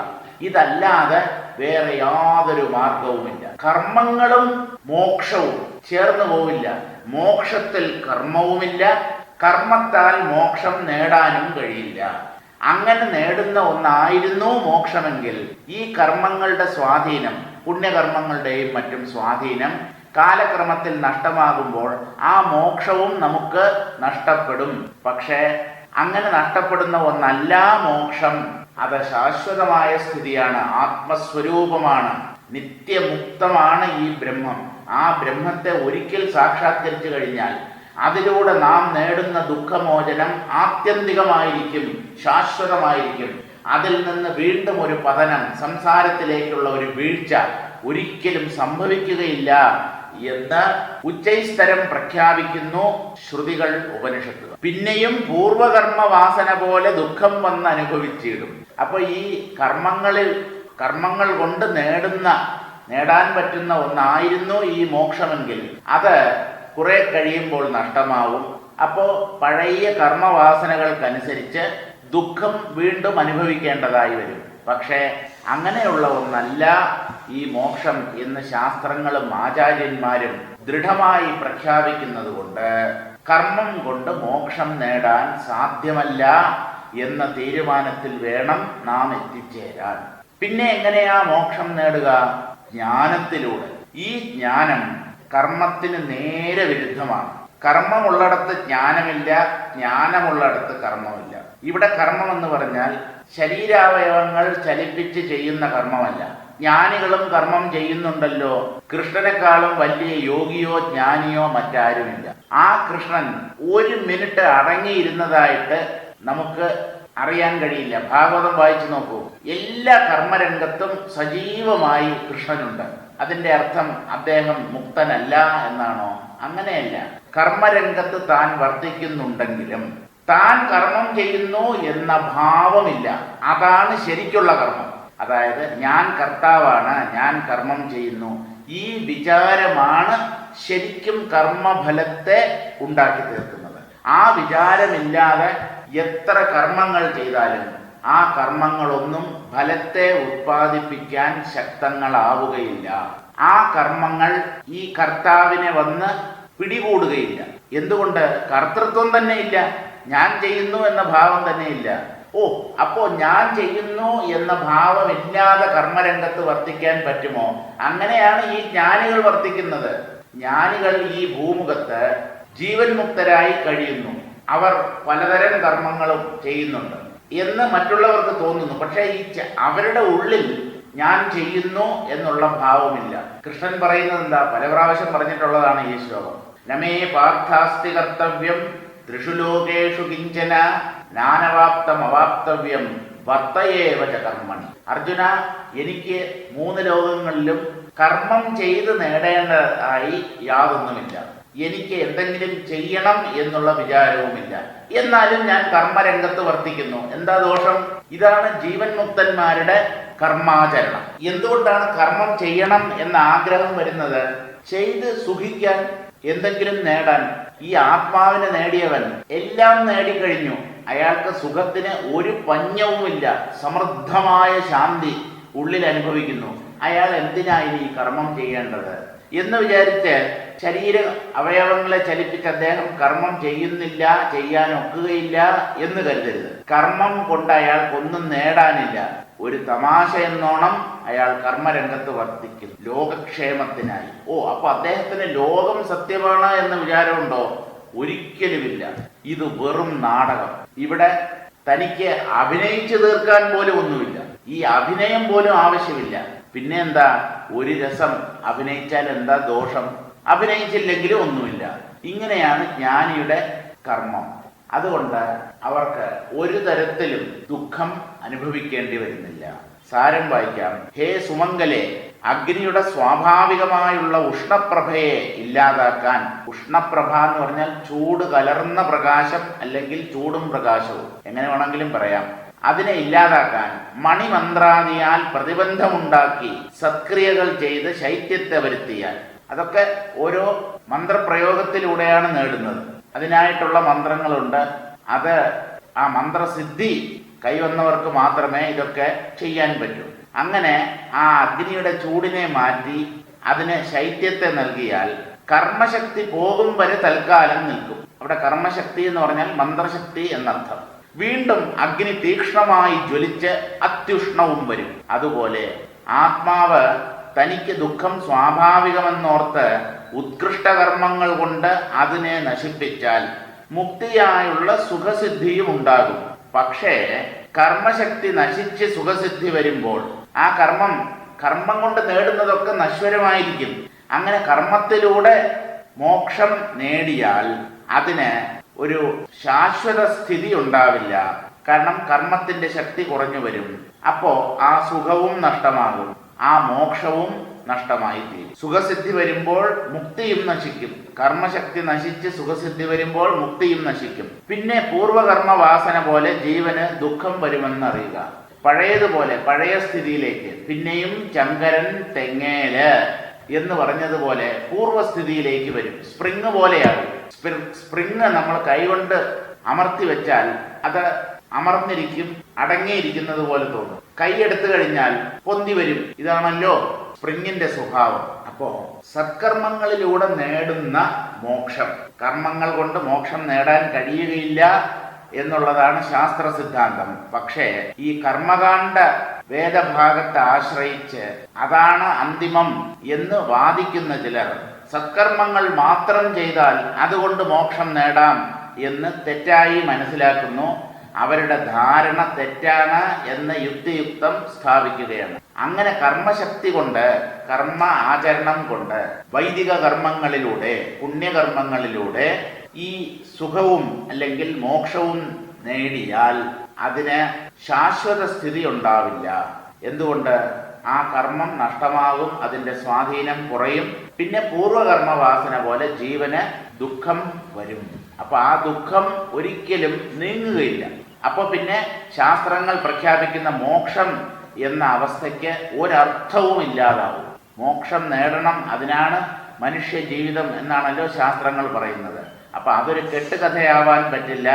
ഇതല്ലാതെ വേറെ യാതൊരു മാർഗവുമില്ല. കർമ്മങ്ങളും മോക്ഷവും ചേർന്ന് പോവില്ല. മോക്ഷത്തിൽ കർമ്മവുമില്ല, കർമ്മത്താൽ മോക്ഷം നേടാനും കഴിയില്ല. അങ്ങനെ നേടുന്ന ഒന്നായിരുന്നു മോക്ഷമെങ്കിൽ ഈ കർമ്മങ്ങളുടെ സ്വാധീനം, പുണ്യകർമ്മങ്ങളുടെയും മറ്റും സ്വാധീനം കാലക്രമത്തിൽ നഷ്ടമാകുമ്പോൾ ആ മോക്ഷവും നമുക്ക് നഷ്ടപ്പെടും. പക്ഷേ അങ്ങനെ നഷ്ടപ്പെടുന്ന ഒന്നല്ല മോക്ഷം. അത് ശാശ്വതമായ സ്ഥിതിയാണ്, ആത്മസ്വരൂപമാണ്, നിത്യമുക്തമാണ് ഈ ബ്രഹ്മം. ആ ബ്രഹ്മത്തെ ഒരിക്കൽ സാക്ഷാത്കരിച്ചു കഴിഞ്ഞാൽ അതിലൂടെ നാം നേടുന്ന ദുഃഖമോചനം ആത്യന്തികമായിരിക്കും, ശാശ്വതമായിരിക്കും. അതിൽ നിന്ന് വീണ്ടും ഒരു പതനം, സംസാരത്തിലേക്കുള്ള ഒരു വീഴ്ച ഒരിക്കലും സംഭവിക്കുകയില്ല എന്ന് ഉച്ചൈസ്തരം പ്രഖ്യാപിക്കുന്നു ശ്രുതികൾ, ഉപനിഷത്തുകൾ. പിന്നെയും പൂർവകർമ്മ വാസന പോലെ ദുഃഖം വന്ന് അനുഭവിച്ചിടും. അപ്പൊ ഈ കർമ്മങ്ങൾ കൊണ്ട് നേടാൻ പറ്റുന്ന ഒന്നായിരുന്നു ഈ മോക്ഷമെങ്കിൽ അത് കുറെ കഴിയുമ്പോൾ നഷ്ടമാവും. അപ്പോ പഴയ കർമ്മവാസനകൾക്കനുസരിച്ച് ദുഃഖം വീണ്ടും അനുഭവിക്കേണ്ടതായി വരും. പക്ഷേ അങ്ങനെയുള്ള ഒന്നല്ല ഈ മോക്ഷം എന്ന് ശാസ്ത്രങ്ങളും ആചാര്യന്മാരും ദൃഢമായി പ്രഖ്യാപിക്കുന്നത് കൊണ്ട് കർമ്മം കൊണ്ട് മോക്ഷം നേടാൻ സാധ്യമല്ല എന്ന തീരുമാനത്തിൽ വേണം നാം എത്തിച്ചേരാൻ. പിന്നെ എങ്ങനെയാ മോക്ഷം നേടുക? ജ്ഞാനത്തിലൂടെ. ഈ ജ്ഞാനം കർമ്മത്തിന് നേരെ വിരുദ്ധമാണ്. കർമ്മമുള്ളിടത്ത് ജ്ഞാനമില്ല, ജ്ഞാനമുള്ളിടത്ത് കർമ്മമില്ല. ഇവിടെ കർമ്മം എന്ന് പറഞ്ഞാൽ ശരീരാവയവങ്ങൾ ചലിപ്പിച്ച് ചെയ്യുന്ന കർമ്മമല്ല. ജ്ഞാനികളും കർമ്മം ചെയ്യുന്നുണ്ടല്ലോ. കൃഷ്ണനെക്കാളും വലിയ യോഗിയോ ജ്ഞാനിയോ മറ്റാരുമില്ല. ആ കൃഷ്ണൻ ഒരു മിനിറ്റ് അടങ്ങിയിരുന്നതായിട്ട് നമുക്ക് അറിയാൻ കഴിയില്ല. ഭാഗവതം വായിച്ചു നോക്കൂ. എല്ലാ കർമ്മരംഗത്തും സജീവമായി കൃഷ്ണനുണ്ട്. അതിന്റെ അർത്ഥം അദ്ദേഹം മുക്തനല്ല എന്നാണോ? അങ്ങനെയല്ല. കർമ്മരംഗത്ത് താൻ വർത്തിക്കുന്നുണ്ടെങ്കിലും താൻ കർമ്മം ചെയ്യുന്നു എന്ന ഭാവമില്ല. അതാണ് ശരിക്കുള്ള കർമ്മം. അതായത് ഞാൻ കർത്താവാണ്, ഞാൻ കർമ്മം ചെയ്യുന്നു, ഈ വിചാരമാണ് ശരിക്കും കർമ്മഫലത്തെ ഉണ്ടാക്കി തീർക്കുന്നത്. ആ വിചാരമില്ലാതെ എത്ര കർമ്മങ്ങൾ ചെയ്താലും ആ കർമ്മങ്ങളൊന്നും ഫലത്തെ ഉത്പാദിപ്പിക്കാൻ ശക്തങ്ങളാവുകയില്ല. ആ കർമ്മങ്ങൾ ഈ കർത്താവിനെ വന്ന് പിടികൂടുകയില്ല. എന്തുകൊണ്ട്? കർത്തൃത്വം തന്നെ ഇല്ല. ഞാൻ ചെയ്യുന്നു എന്ന ഭാവം തന്നെ ഇല്ല. അപ്പോ ഞാൻ ചെയ്യുന്നു എന്ന ഭാവമില്ലാതെ കർമ്മരംഗത്ത് വർത്തിക്കാൻ പറ്റുമോ? അങ്ങനെയാണ് ഈ ജ്ഞാനികൾ വർത്തിക്കുന്നത്. ജ്ഞാനികൾ ഈ ഭൂമുഖത്ത് ജീവൻ മുക്തരായി കഴിയുന്നു. അവർ പലതരം കർമ്മങ്ങളും ചെയ്യുന്നുണ്ട് എന്ന് മറ്റുള്ളവർക്ക് തോന്നുന്നു. പക്ഷേ അവരുടെ ഉള്ളിൽ ഞാൻ ചെയ്യുന്നു എന്നുള്ള ഭാവമില്ല. കൃഷ്ണൻ പറയുന്നത് എന്താ? പല പ്രാവശ്യം പറഞ്ഞിട്ടുള്ളതാണ് ഈ ശ്ലോകം. നമേ പാർത്ഥാസ്തി കർത്തവ്യം ത്രിഷു ലോകേഷു കിഞ്ചന നാനവാപ്തം അവാപ്തവ്യം വർത്തയേവ ച കർമ്മണി. അർജുന, എനിക്ക് 3 ലോകങ്ങളിലും കർമ്മം ചെയ്ത് നേടേണ്ടതായി യാതൊന്നുമില്ല. എനിക്ക് എന്തെങ്കിലും ചെയ്യണം എന്നുള്ള വിചാരവുമില്ല. എന്നാലും ഞാൻ കർമ്മരംഗത്ത് വർത്തിക്കുന്നു. എന്താ ദോഷം? ഇതാണ് ജീവൻ മുക്തന്മാരുടെ കർമാചരണം. എന്തുകൊണ്ടാണ് കർമ്മം ചെയ്യണം എന്ന ആഗ്രഹം വരുന്നത്? ചെയ്ത് സുഖിക്കാൻ, എന്തെങ്കിലും നേടാൻ. ഈ ആത്മാവിനെ നേടിയവൻ എല്ലാം നേടിക്കഴിഞ്ഞു. അയാൾക്ക് സുഖത്തിന് ഒരു പഞ്ഞവുമില്ല. സമൃദ്ധമായ ശാന്തി ഉള്ളിൽ അനുഭവിക്കുന്നു. അയാൾ എന്തിനായി ഈ കർമ്മം ചെയ്യേണ്ടത് എന്ന് വിചാരിച്ച് ശരീര അവയവങ്ങളെ ചലിപ്പിച്ച് അദ്ദേഹം കർമ്മം ചെയ്യുന്നില്ല, ചെയ്യാൻ ഒക്കുകയില്ല എന്ന് കരുതരുത്. കർമ്മം കൊണ്ട് അയാൾക്കൊന്നും നേടാനില്ല. ഒരു തമാശ എന്നോണം അയാൾ കർമ്മരംഗത്ത് വർത്തിക്കും ലോകക്ഷേമത്തിനായി. അപ്പൊ അദ്ദേഹത്തിന് ലോകം സത്യമാണ് എന്ന വിചാരമുണ്ടോ? ഒരിക്കലുമില്ല. ഇത് വെറും നാടകം. ഇവിടെ തനിക്ക് അഭിനയിച്ചു തീർക്കാൻ പോലും ഒന്നുമില്ല. ഈ അഭിനയം പോലും ആവശ്യമില്ല. പിന്നെ എന്താ? ഒരു രസം അഭിനയിച്ചാൽ എന്താ ദോഷം? അഭിനയിച്ചില്ലെങ്കിലും ഒന്നുമില്ല. ഇങ്ങനെയാണ് ജ്ഞാനിയുടെ കർമ്മം. അതുകൊണ്ട് അവർക്ക് ഒരു തരത്തിലും ദുഃഖം അനുഭവിക്കേണ്ടി വരുന്നില്ല. സാരം വായിക്കാം. ഹേ സുമംഗലെ, അഗ്നിയുടെ സ്വാഭാവികമായുള്ള ഉഷ്ണപ്രഭയെ ഇല്ലാതാക്കാൻ, ഉഷ്ണപ്രഭ എന്ന് പറഞ്ഞാൽ ചൂട് കലർന്ന പ്രകാശം അല്ലെങ്കിൽ ചൂടും പ്രകാശവും എങ്ങനെ വേണമെങ്കിലും പറയാം. അതിനെ ഇല്ലാതാക്കാൻ മണിമന്ത്രാദിയാൽ പ്രതിബന്ധമുണ്ടാക്കി സത്ക്രിയകൾ ചെയ്ത് ശൈത്യത്തെ വരുത്തിയാൽ, അതൊക്കെ ഓരോ മന്ത്രപ്രയോഗത്തിലൂടെയാണ് നേടുന്നത്. അതിനായിട്ടുള്ള മന്ത്രങ്ങളുണ്ട്. അത് ആ മന്ത്രസിദ്ധി കൈവന്നവർക്ക് മാത്രമേ ഇതൊക്കെ ചെയ്യാൻ പറ്റൂ. അങ്ങനെ ആ അഗ്നിയുടെ ചൂടിനെ മാറ്റി അതിന് ശൈത്യത്തെ നൽകിയാൽ കർമ്മശക്തി പോകും വരെ തൽക്കാലം നിൽക്കും. അവിടെ കർമ്മശക്തി എന്ന് പറഞ്ഞാൽ മന്ത്രശക്തി എന്നർത്ഥം. വീണ്ടും അഗ്നി തീക്ഷ്ണമായി ജ്വലിച്ച് അത്യുഷ്ണവും വരും. അതുപോലെ ആത്മാവ് തനിക്ക് ദുഃഖം സ്വാഭാവികമെന്നോർത്ത് ഉത്കൃഷ്ട കർമ്മങ്ങൾ കൊണ്ട് അതിനെ നശിപ്പിച്ചാൽ മുക്തിയായുള്ള സുഖസിദ്ധിയും ഉണ്ടാകും. പക്ഷേ കർമ്മശക്തി നശിച്ച് സുഖസിദ്ധി വരുമ്പോൾ ആ കർമ്മം കൊണ്ട് നേടുന്നതൊക്കെ നശ്വരമായിരിക്കും. അങ്ങനെ കർമ്മത്തിലൂടെ മോക്ഷം നേടിയാൽ അതിന് ഒരു ശാശ്വത സ്ഥിതി ഉണ്ടാവില്ല. കാരണം കർമ്മത്തിന്റെ ശക്തി കുറഞ്ഞു വരും. അപ്പോ ആ സുഖവും നഷ്ടമാകും, ആ മോക്ഷവും നഷ്ടമായി തീരും. സുഖസിദ്ധി വരുമ്പോൾ മുക്തിയും നശിക്കും. കർമ്മശക്തി നശിച്ച് സുഖസിദ്ധി വരുമ്പോൾ മുക്തിയും നശിക്കും. പിന്നെ പൂർവകർമ്മ വാസന പോലെ ജീവന് ദുഃഖം വരുമെന്നറിയുക. പഴയതുപോലെ പഴയ സ്ഥിതിയിലേക്ക്, പിന്നെയും ചങ്കരൻ തെങ്ങേല് എന്ന് പറഞ്ഞതുപോലെ പൂർവ്വസ്ഥിതിയിലേക്ക് വരും. സ്പ്രിങ് പോലെയാകും. സ്പ്രിങ് നമ്മൾ കൈകൊണ്ട് അമർത്തി വെച്ചാൽ അത് അമർന്നിരിക്കും, അടങ്ങിയിരിക്കുന്നത് പോലെ തോന്നും. കൈയെടുത്തു കഴിഞ്ഞാൽ പൊന്തി വരും. ഇതാണല്ലോ സ്പ്രിങ്ങിന്റെ സ്വഭാവം. അപ്പോ സത്കർമ്മങ്ങളിലൂടെ നേടുന്ന മോക്ഷം, കർമ്മങ്ങൾ കൊണ്ട് മോക്ഷം നേടാൻ കഴിയുകയില്ല എന്നുള്ളതാണ് ശാസ്ത്ര സിദ്ധാന്തം. പക്ഷേ ഈ കർമ്മകാണ്ഡ വേദഭാഗത്തെ ആശ്രയിച്ച് അതാണ് അന്തിമം എന്ന് വാദിക്കുന്ന ചിലർ സത്കർമ്മങ്ങൾ മാത്രം ചെയ്താൽ അതുകൊണ്ട് മോക്ഷം നേടാം എന്ന് തെറ്റായി മനസ്സിലാക്കുന്നു. അവരുടെ ധാരണ തെറ്റാണ് എന്ന് യുക്തിയുക്തം സ്ഥാപിക്കുകയാണ്. അങ്ങനെ കർമ്മശക്തി കൊണ്ട്, കർമ്മ ആചരണം കൊണ്ട്, വൈദിക കർമ്മങ്ങളിലൂടെ, പുണ്യകർമ്മങ്ങളിലൂടെ ഈ സുഖവും അല്ലെങ്കിൽ മോക്ഷവും നേടിയാൽ അതിന് ശാശ്വത സ്ഥിതി ഉണ്ടാവില്ല. എന്തുകൊണ്ട്? ആ കർമ്മം നഷ്ടമാകും, അതിന്റെ സ്വാധീനം കുറയും. പിന്നെ പൂർവകർമ്മ വാസന പോലെ ജീവന് ദുഃഖം വരും. അപ്പൊ ആ ദുഃഖം ഒരിക്കലും നീങ്ങുകയില്ല. അപ്പൊ പിന്നെ ശാസ്ത്രങ്ങൾ പ്രഖ്യാപിക്കുന്ന മോക്ഷം എന്ന അവസ്ഥയ്ക്ക് ഒരർത്ഥവും ഇല്ലാതാവും. മോക്ഷം നേടണം, അതിനാണ് മനുഷ്യ ജീവിതം എന്നാണല്ലോ ശാസ്ത്രങ്ങൾ പറയുന്നത്. അപ്പൊ അതൊരു കെട്ടുകഥയാവാൻ പറ്റില്ല.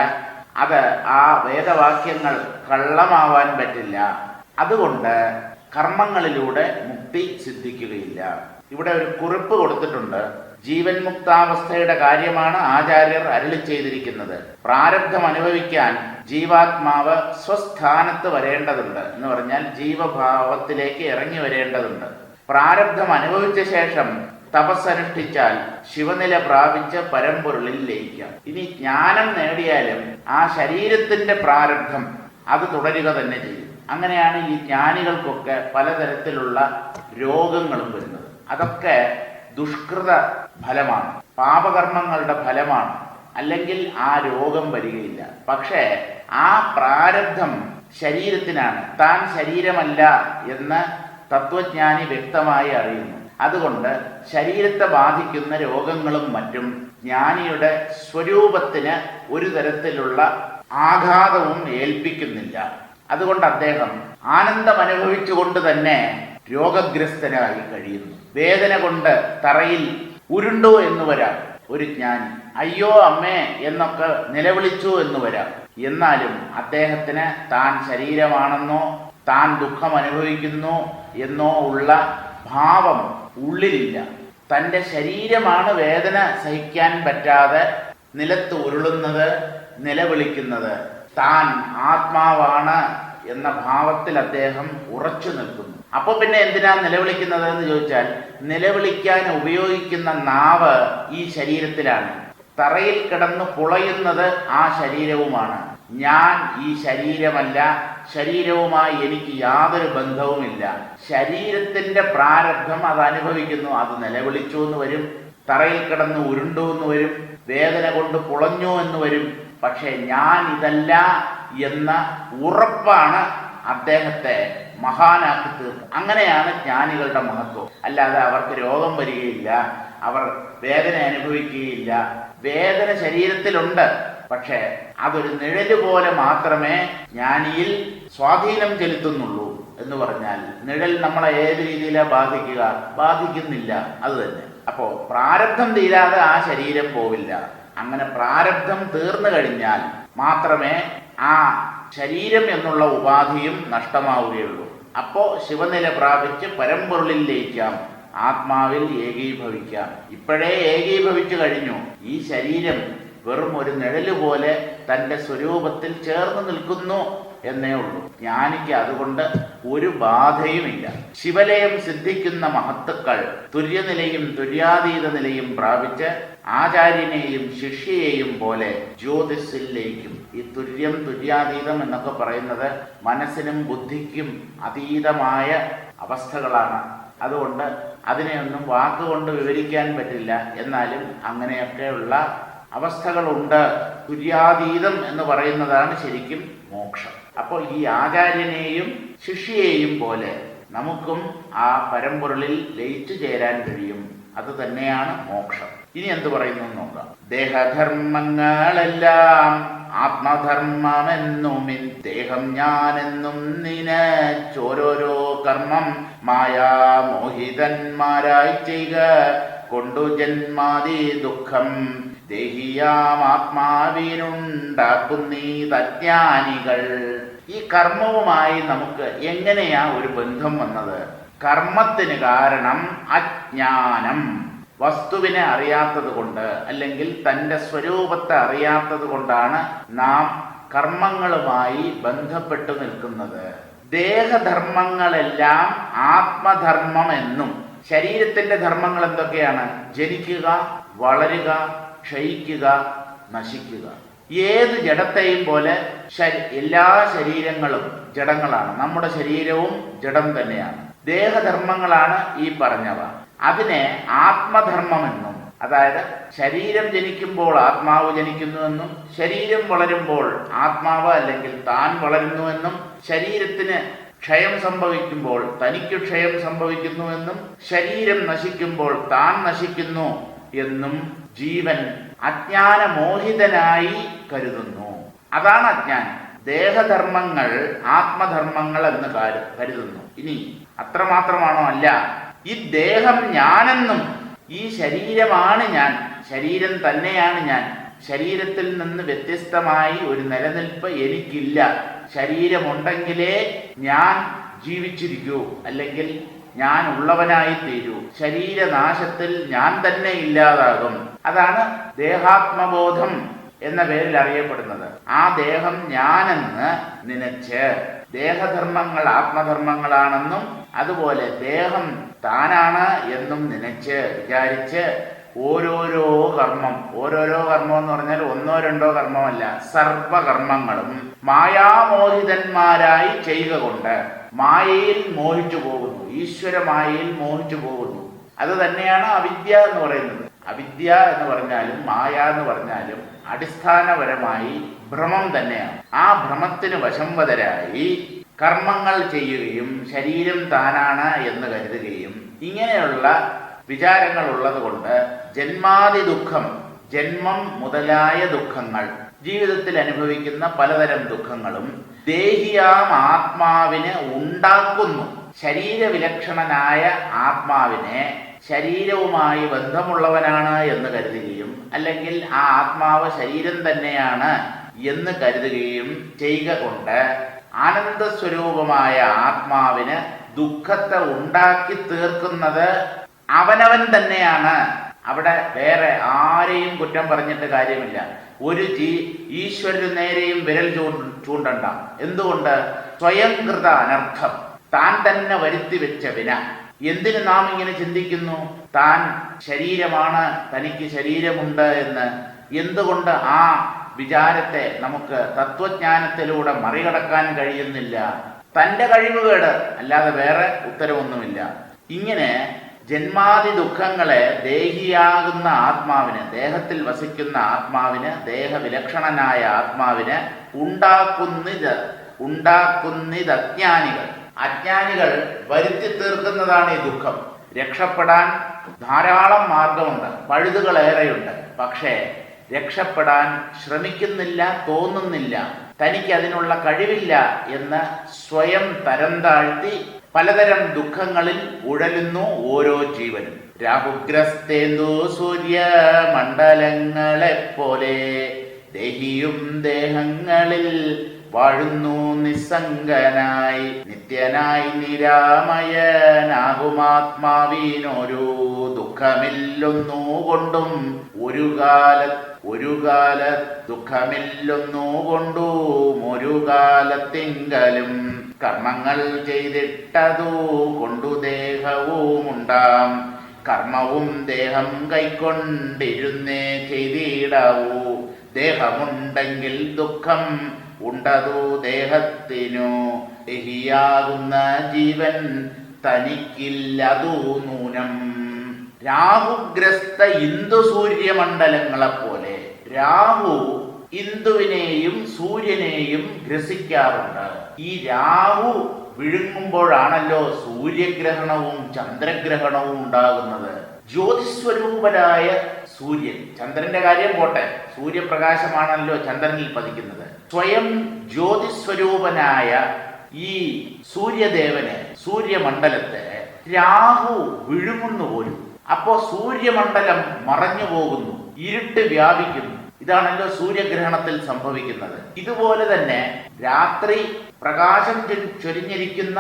അത് ആ വേദവാക്യങ്ങൾ കള്ളമാവാൻ പറ്റില്ല. അതുകൊണ്ട് കർമ്മങ്ങളിലൂടെ മുക്തി സിദ്ധിക്കുകയില്ല. ഇവിടെ ഒരു കുറിപ്പ് കൊടുത്തിട്ടുണ്ട്. ജീവൻ മുക്താവസ്ഥയുടെ കാര്യമാണ് ആചാര്യർ അരുളി ചെയ്തിരിക്കുന്നത്. പ്രാരബ്ധം അനുഭവിക്കാൻ ജീവാത്മാവ് സ്വസ്ഥാനത്ത് വരേണ്ടതുണ്ട് എന്ന് പറഞ്ഞാൽ ജീവഭാവത്തിലേക്ക് ഇറങ്ങി വരേണ്ടതുണ്ട്. പ്രാരബ്ധം അനുഭവിച്ച ശേഷം തപസ്സനുഷ്ഠിച്ചാൽ ശിവനില പ്രാപിച്ച് പരമ്പൊരുളിൽ ലയിക്കാം. ഇനി ജ്ഞാനം നേടിയാലും ആ ശരീരത്തിന്റെ പ്രാരബ്ധം അത് തുടരുക തന്നെ ചെയ്യും. അങ്ങനെയാണ് ഈ ജ്ഞാനികൾക്കൊക്കെ പലതരത്തിലുള്ള രോഗങ്ങളും വരുന്നത്. അതൊക്കെ ദുഷ്കൃത ഫലമാണ്, പാപകർമ്മങ്ങളുടെ ഫലമാണ്. അല്ലെങ്കിൽ ആ രോഗം വരികയില്ല. പക്ഷേ ആ പ്രാരബ്ധം ശരീരത്തിനാണ്, താൻ ശരീരമല്ല എന്ന് തത്വജ്ഞാനി വ്യക്തമായി അറിയുന്നു. അതുകൊണ്ട് ശരീരത്തെ ബാധിക്കുന്ന രോഗങ്ങളും മറ്റും ജ്ഞാനിയുടെ സ്വരൂപത്തിന് ഒരു തരത്തിലുള്ള ആഘാതവും ഏൽപ്പിക്കുന്നില്ല. അതുകൊണ്ട് അദ്ദേഹം ആനന്ദം അനുഭവിച്ചുകൊണ്ട് തന്നെ രോഗഗ്രസ്തനായി കഴിയുന്നു. വേദന കൊണ്ട് തറയിൽ ഉരുണ്ടു എന്ന് വരാം ഒരു ജ്ഞാനി, അയ്യോ അമ്മേ എന്നൊക്കെ നിലവിളിച്ചു എന്ന് വരാം. എന്നാലും അദ്ദേഹത്തിന് താൻ ശരീരമാണെന്നോ താൻ ദുഃഖം അനുഭവിക്കുന്നു എന്നോ ഉള്ള ഭാവം ഉള്ളിലില്ല. തൻ്റെ ശരീരമാണ് വേദന സഹിക്കാൻ പറ്റാതെ നിലത്ത് ഉരുളുന്നത്, നിലവിളിക്കുന്നത്. താൻ ആത്മാവാണ് എന്ന ഭാവത്തിൽ അദ്ദേഹം ഉറച്ചു നിൽക്കുന്നു. അപ്പൊ പിന്നെ എന്തിനാ നിലവിളിക്കുന്നത് എന്ന് ചോദിച്ചാൽ, നിലവിളിക്കാൻ ഉപയോഗിക്കുന്ന നാവ് ഈ ശരീരത്തിലാണ്. തറയിൽ കിടന്ന് പുളയുന്നത് ആ ശരീരവുമാണ്. ഞാൻ ഈ ശരീരമല്ല, ശരീരവുമായി എനിക്ക് യാതൊരു ബന്ധവുമില്ല. ശരീരത്തിന്റെ പ്രാരബ്ധം അത് അനുഭവിക്കുന്നു. അത് നിലവിളിച്ചു എന്ന് വരും, തറയിൽ കിടന്ന് ഉരുണ്ടു എന്ന് വരും, വേദന കൊണ്ട് പുളഞ്ഞു എന്ന് വരും. പക്ഷെ ഞാൻ ഇതല്ല എന്ന ഉറപ്പാണ് അദ്ദേഹത്തെ മഹാനാക്കി തീർക്കും. അങ്ങനെയാണ് ജ്ഞാനികളുടെ മഹത്വം. അല്ലാതെ അവർക്ക് രോഗം വരികയില്ല, അവർ വേദന അനുഭവിക്കുകയില്ല. വേദന ശരീരത്തിലുണ്ട്, പക്ഷെ അതൊരു നിഴല് പോലെ മാത്രമേ ജ്ഞാനിയിൽ സ്വാധീനം ചെലുത്തുന്നുള്ളൂ. എന്ന് പറഞ്ഞാൽ നിഴൽ നമ്മളെ ഏത് രീതിയിലാണ് ബാധിക്കുക? ബാധിക്കുന്നില്ല. അത് തന്നെ. അപ്പോ പ്രാരബ്ധം തീരാതെ ആ ശരീരം പോവില്ല. അങ്ങനെ പ്രാരബ്ധം തീർന്നു കഴിഞ്ഞാൽ മാത്രമേ ആ ശരീരം എന്നുള്ള ഉപാധിയും നഷ്ടമാവുകയുള്ളൂ. അപ്പോ ശിവനില പ്രാപിച്ച് പരമ്പൊരുളിൽ ലയിക്കാം, ആത്മാവിൽ ഏകീഭവിക്കാം. ഇപ്പോഴേ ഏകീഭവിച്ചു കഴിഞ്ഞു. ഈ ശരീരം വെറും ഒരു നിഴല് പോലെ തൻ്റെ സ്വരൂപത്തിൽ ചേർന്ന് നിൽക്കുന്നു എന്നേ ഉള്ളൂ. ജ്ഞാനിക്ക് അതുകൊണ്ട് ഒരു ബാധയുമില്ല. ശിവലയം സിദ്ധിക്കുന്ന മഹത്തുക്കൾ തുര്യനിലയും തുര്യാതീത നിലയും പ്രാപിച്ച് ആചാര്യനെയും ശിഷ്യയെയും പോലെ ജ്യോതിസിൽ ലയിക്കും. ഈ തുര്യം തുര്യാതീതം എന്നൊക്കെ പറയുന്നത് മനസ്സിനും ബുദ്ധിക്കും അതീതമായ അവസ്ഥകളാണ്. അതുകൊണ്ട് അതിനെയൊന്നും വാക്കുകൊണ്ട് വിവരിക്കാൻ പറ്റില്ല. എന്നാലും അങ്ങനെയൊക്കെയുള്ള അവസ്ഥകളുണ്ട്. തുര്യാതീതം എന്ന് പറയുന്നതാണ് ശരിക്കും മോക്ഷം. അപ്പോൾ ഈ ആചാര്യനെയും ശിഷ്യയെയും പോലെ നമുക്കും ആ പരമ്പൊരുളിൽ ലയിച്ചു ചേരാൻ കഴിയും. അത് തന്നെയാണ് മോക്ഷം. ഇനി എന്ത് പറയുന്നു നോക്കാം. ദേഹധർമ്മങ്ങളെല്ലാം ആത്മധർമ്മമെന്നുമിൻ ദേഹം ഞാനെന്നും നിനച്ചോരോരോ കർമ്മം മായാമോഹിതന്മാരായി ചെയ്യുക കൊണ്ടു ജന്മാതി ദുഃഖം ദേഹിയാമാത്മാവിനുണ്ടാക്കുന്നീ തജ്ഞാനികൾ. ഈ കർമ്മവുമായി നമുക്ക് എങ്ങനെയാ ഒരു ബന്ധം വന്നത്? കർമ്മത്തിന് കാരണം അജ്ഞാനം. വസ്തുവിനെ അറിയാത്തത് കൊണ്ട്, അല്ലെങ്കിൽ തൻ്റെ സ്വരൂപത്തെ അറിയാത്തത് കൊണ്ടാണ് നാം കർമ്മങ്ങളുമായി ബന്ധപ്പെട്ടു നിൽക്കുന്നത്. ദേഹധർമ്മങ്ങളെല്ലാം ആത്മധർമ്മം എന്നും, ശരീരത്തിന്റെ ധർമ്മങ്ങൾ എന്തൊക്കെയാണ്? ജനിക്കുക, വളരുക, ക്ഷയിക്കുക, നശിക്കുക. ഏത് ജഡത്തെയും പോലെ എല്ലാ ശരീരങ്ങളും ജഡങ്ങളാണ്. നമ്മുടെ ശരീരവും ജഡം തന്നെയാണ്. ദേഹധർമ്മങ്ങളാണ് ഈ പറഞ്ഞവ. അതിനെ ആത്മധർമ്മമെന്നും, അതായത് ശരീരം ജനിക്കുമ്പോൾ ആത്മാവ് ജനിക്കുന്നുവെന്നും, ശരീരം വളരുമ്പോൾ ആത്മാവ് അല്ലെങ്കിൽ താൻ വളരുന്നുവെന്നും, ശരീരത്തിന് ക്ഷയം സംഭവിക്കുമ്പോൾ തനിക്ക് ക്ഷയം സംഭവിക്കുന്നുവെന്നും, ശരീരം നശിക്കുമ്പോൾ താൻ നശിക്കുന്നു എന്നും ജീവൻ അജ്ഞാനമോഹിതനായി കരുതുന്നു. അതാണ് അജ്ഞാനം. ദേഹധർമ്മങ്ങൾ ആത്മധർമ്മങ്ങൾ എന്ന് കരുതുന്നു. ഇനി അത്രമാത്രമാണോ? അല്ല. ഈ ദേഹം ഞാനെന്നും, ഈ ശരീരമാണ് ഞാൻ, ശരീരം തന്നെയാണ് ഞാൻ, ശരീരത്തിൽ നിന്ന് വ്യത്യസ്തമായി ഒരു നിലനിൽപ്പ് എനിക്കില്ല, ശരീരമുണ്ടെങ്കിലേ ഞാൻ ജീവിച്ചിരിക്കൂ, അല്ലെങ്കിൽ ഞാൻ ഉള്ളവനായി തീരൂ, ശരീരനാശത്തിൽ ഞാൻ തന്നെ ഇല്ലാതാകും. അതാണ് ദേഹാത്മബോധം എന്ന പേരിൽ അറിയപ്പെടുന്നത്. ആ ദേഹം ഞാനെന്ന് നനച്ച്, ദേഹധർമ്മങ്ങൾ ആത്മധർമ്മങ്ങളാണെന്നും അതുപോലെ ദേഹം താനാണ് എന്നും നനച്ച് വിചാരിച്ച് ഓരോരോ കർമ്മം, ഓരോരോ കർമ്മം എന്ന് പറഞ്ഞാൽ ഒന്നോ രണ്ടോ കർമ്മമല്ല, സർവകർമ്മങ്ങളും മായാമോഹിതന്മാരായി ചെയ്യുക കൊണ്ട് മായയിൽ മോഹിച്ചു പോകുന്നു, ഈശ്വര മായയിൽ മോഹിച്ചു പോകുന്നു. അത് തന്നെയാണ് അവിദ്യ എന്ന് പറയുന്നത്. അവിദ്യ എന്ന് പറഞ്ഞാലും മായ എന്ന് പറഞ്ഞാലും അടിസ്ഥാനപരമായി ഭ്രമം തന്നെയാണ്. ആ ഭ്രമത്തിന് വശംവദരായി കർമ്മങ്ങൾ ചെയ്യുകയും ശരീരം താനാണ് എന്ന് കരുതുകയും ഇങ്ങനെയുള്ള വിചാരങ്ങൾ ഉള്ളത് കൊണ്ട് ജന്മാതി ദുഃഖം, ജന്മം മുതലായ ദുഃഖങ്ങൾ, ജീവിതത്തിൽ അനുഭവിക്കുന്ന പലതരം ദുഃഖങ്ങളും ദേഹിയാം ആത്മാവിന് ഉണ്ടാക്കുന്നു. ശരീരവിലക്ഷണനായ ആത്മാവിനെ ശരീരവുമായി ബന്ധമുള്ളവനാണ് എന്ന് കരുതുകയും, അല്ലെങ്കിൽ ആ ആത്മാവ് ശരീരം തന്നെയാണ് എന്ന് കരുതുകയും ചെയ്യുക കൊണ്ട് ആനന്ദസ്വരൂപമായ ആത്മാവിന് ദുഃഖത്തെ ഉണ്ടാക്കി തീർക്കുന്നത് അവനവൻ തന്നെയാണ്. അവിടെ വേറെ ആരെയും കുറ്റം പറഞ്ഞിട്ട് കാര്യമില്ല. ഒരു ഈശ്വരന് നേരെയും വിരൽ ചൂണ്ടണ്ട. എന്തുകൊണ്ട്? സ്വയം കൃത അനർത്ഥം, താൻ തന്നെ വരുത്തി വെച്ച വിന. എന്തിന് നാം ഇങ്ങനെ ചിന്തിക്കുന്നു? താൻ ശരീരമാണ്, തനിക്ക് ശരീരമുണ്ട് എന്ന്. എന്തുകൊണ്ട് ആ വിചാരത്തെ നമുക്ക് തത്വജ്ഞാനത്തിലൂടെ മറികടക്കാൻ കഴിയുന്നില്ല? തൻ്റെ കഴിവുകേട്, അല്ലാതെ വേറെ ഉത്തരവൊന്നുമില്ല. ഇങ്ങനെ ജന്മാതി ദുഃഖങ്ങളെ ദേഹിയാകുന്ന ആത്മാവിന്, ദേഹത്തിൽ വസിക്കുന്ന ആത്മാവിന്, ദേഹവിലക്ഷണനായ ആത്മാവിന് ഉണ്ടാക്കുന്നിത് അജ്ഞാനികൾ. അജ്ഞാനികൾ വരുത്തി തീർക്കുന്നതാണ് ഈ ദുഃഖം. രക്ഷപ്പെടാൻ ധാരാളം മാർഗമുണ്ട്, പഴുതുകളേറെയുണ്ട്. പക്ഷേ രക്ഷപ്പെടാൻ ശ്രമിക്കുന്നില്ല, തോന്നുന്നില്ല, തനിക്ക് അതിനുള്ള കഴിവില്ല എന്ന് സ്വയം തരം താഴ്ത്തി പലതരം ദുഃഖങ്ങളിൽ ഉഴലുന്നു ഓരോ ജീവനും. രാഹുഗ്രസ്തേന്ദു സൂര്യമണ്ഡലങ്ങളെപ്പോലെ ദേഹിയും ദേഹങ്ങളിൽ വാഴുന്നു നിസ്സംഗനായി, നിത്യനായി നിരാമയനാകുമാത്മാവിനൊരു ദുഃഖമില്ലൊന്നുകൊണ്ടും ഒരു കാല ദുഃഖമില്ലൊന്നുകൊണ്ടും ഒരു കാലത്തിങ്കലും കർമ്മങ്ങൾ ചെയ്തിട്ടതു കൊണ്ടു ദേഹവുമുണ്ടാം. കർമ്മവും ദേഹം കൈക്കൊണ്ടിരുന്നേ ചെയ്തിടാവൂ. ദേഹമുണ്ടെങ്കിൽ ദുഃഖം ഉണ്ടതു ദേഹത്തിനു. ദേഹിയാകുന്ന ജീവൻ തനിക്കില്ലതു നൂനം. രാഹുഗ്രസ്ത ഇന്ദു സൂര്യമണ്ഡലങ്ങളെപ്പോലെ രാഹു ഇന്ദുവിനെയും സൂര്യനെയും ഗ്രസിക്കാറുണ്ട്. ഈ രാഹു വിഴുങ്ങുമ്പോഴാണല്ലോ സൂര്യഗ്രഹണവും ചന്ദ്രഗ്രഹണവും ഉണ്ടാകുന്നത്. ജ്യോതിസ്വരൂപനായ സൂര്യൻ, ചന്ദ്രന്റെ കാര്യം പോട്ടെ, സൂര്യപ്രകാശമാണല്ലോ ചന്ദ്രനിൽ പതിക്കുന്നത്. സ്വയം ജ്യോതിസ്വരൂപനായ ഈ സൂര്യദേവനെ, സൂര്യമണ്ഡലത്തെ രാഹു വിഴുങ്ങുന്നു പോലും. അപ്പോ സൂര്യമണ്ഡലം മറഞ്ഞു പോകുന്നു, ഇരുട്ട് വ്യാപിക്കുന്നു. ഇതാണല്ലോ സൂര്യഗ്രഹണത്തിൽ സംഭവിക്കുന്നത്. ഇതുപോലെ തന്നെ രാത്രി പ്രകാശം ചൊരിഞ്ഞിരിക്കുന്ന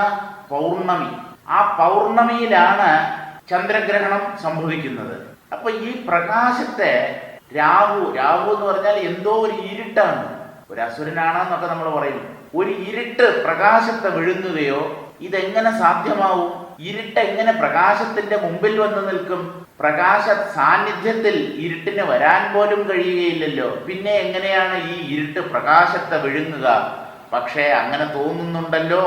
പൗർണമി, ആ പൗർണമിയിലാണ് ചന്ദ്രഗ്രഹണം സംഭവിക്കുന്നത്. അപ്പൊ ഈ പ്രകാശത്തെ രാഹു എന്ന് പറഞ്ഞാൽ എന്തോ ഒരു ഇരുട്ടാണ്, ഒരു അസുരനാണെന്നൊക്കെ നമ്മൾ പറയും. ഒരു ഇരുട്ട് പ്രകാശത്തെ വിഴുങ്ങുകയോ, ഇതെങ്ങനെ സാധ്യമാവും? ഇരുട്ട് എങ്ങനെ പ്രകാശത്തിന്റെ മുമ്പിൽ വന്ന് നിൽക്കും? പ്രകാശ സാന്നിധ്യത്തിൽ ഇരുട്ടിന് വരാൻ പോലും കഴിയുകയില്ലല്ലോ. പിന്നെ എങ്ങനെയാണ് ഈ ഇരുട്ട് പ്രകാശത്തെ വിഴുങ്ങുക? പക്ഷേ അങ്ങനെ തോന്നുന്നുണ്ടല്ലോ,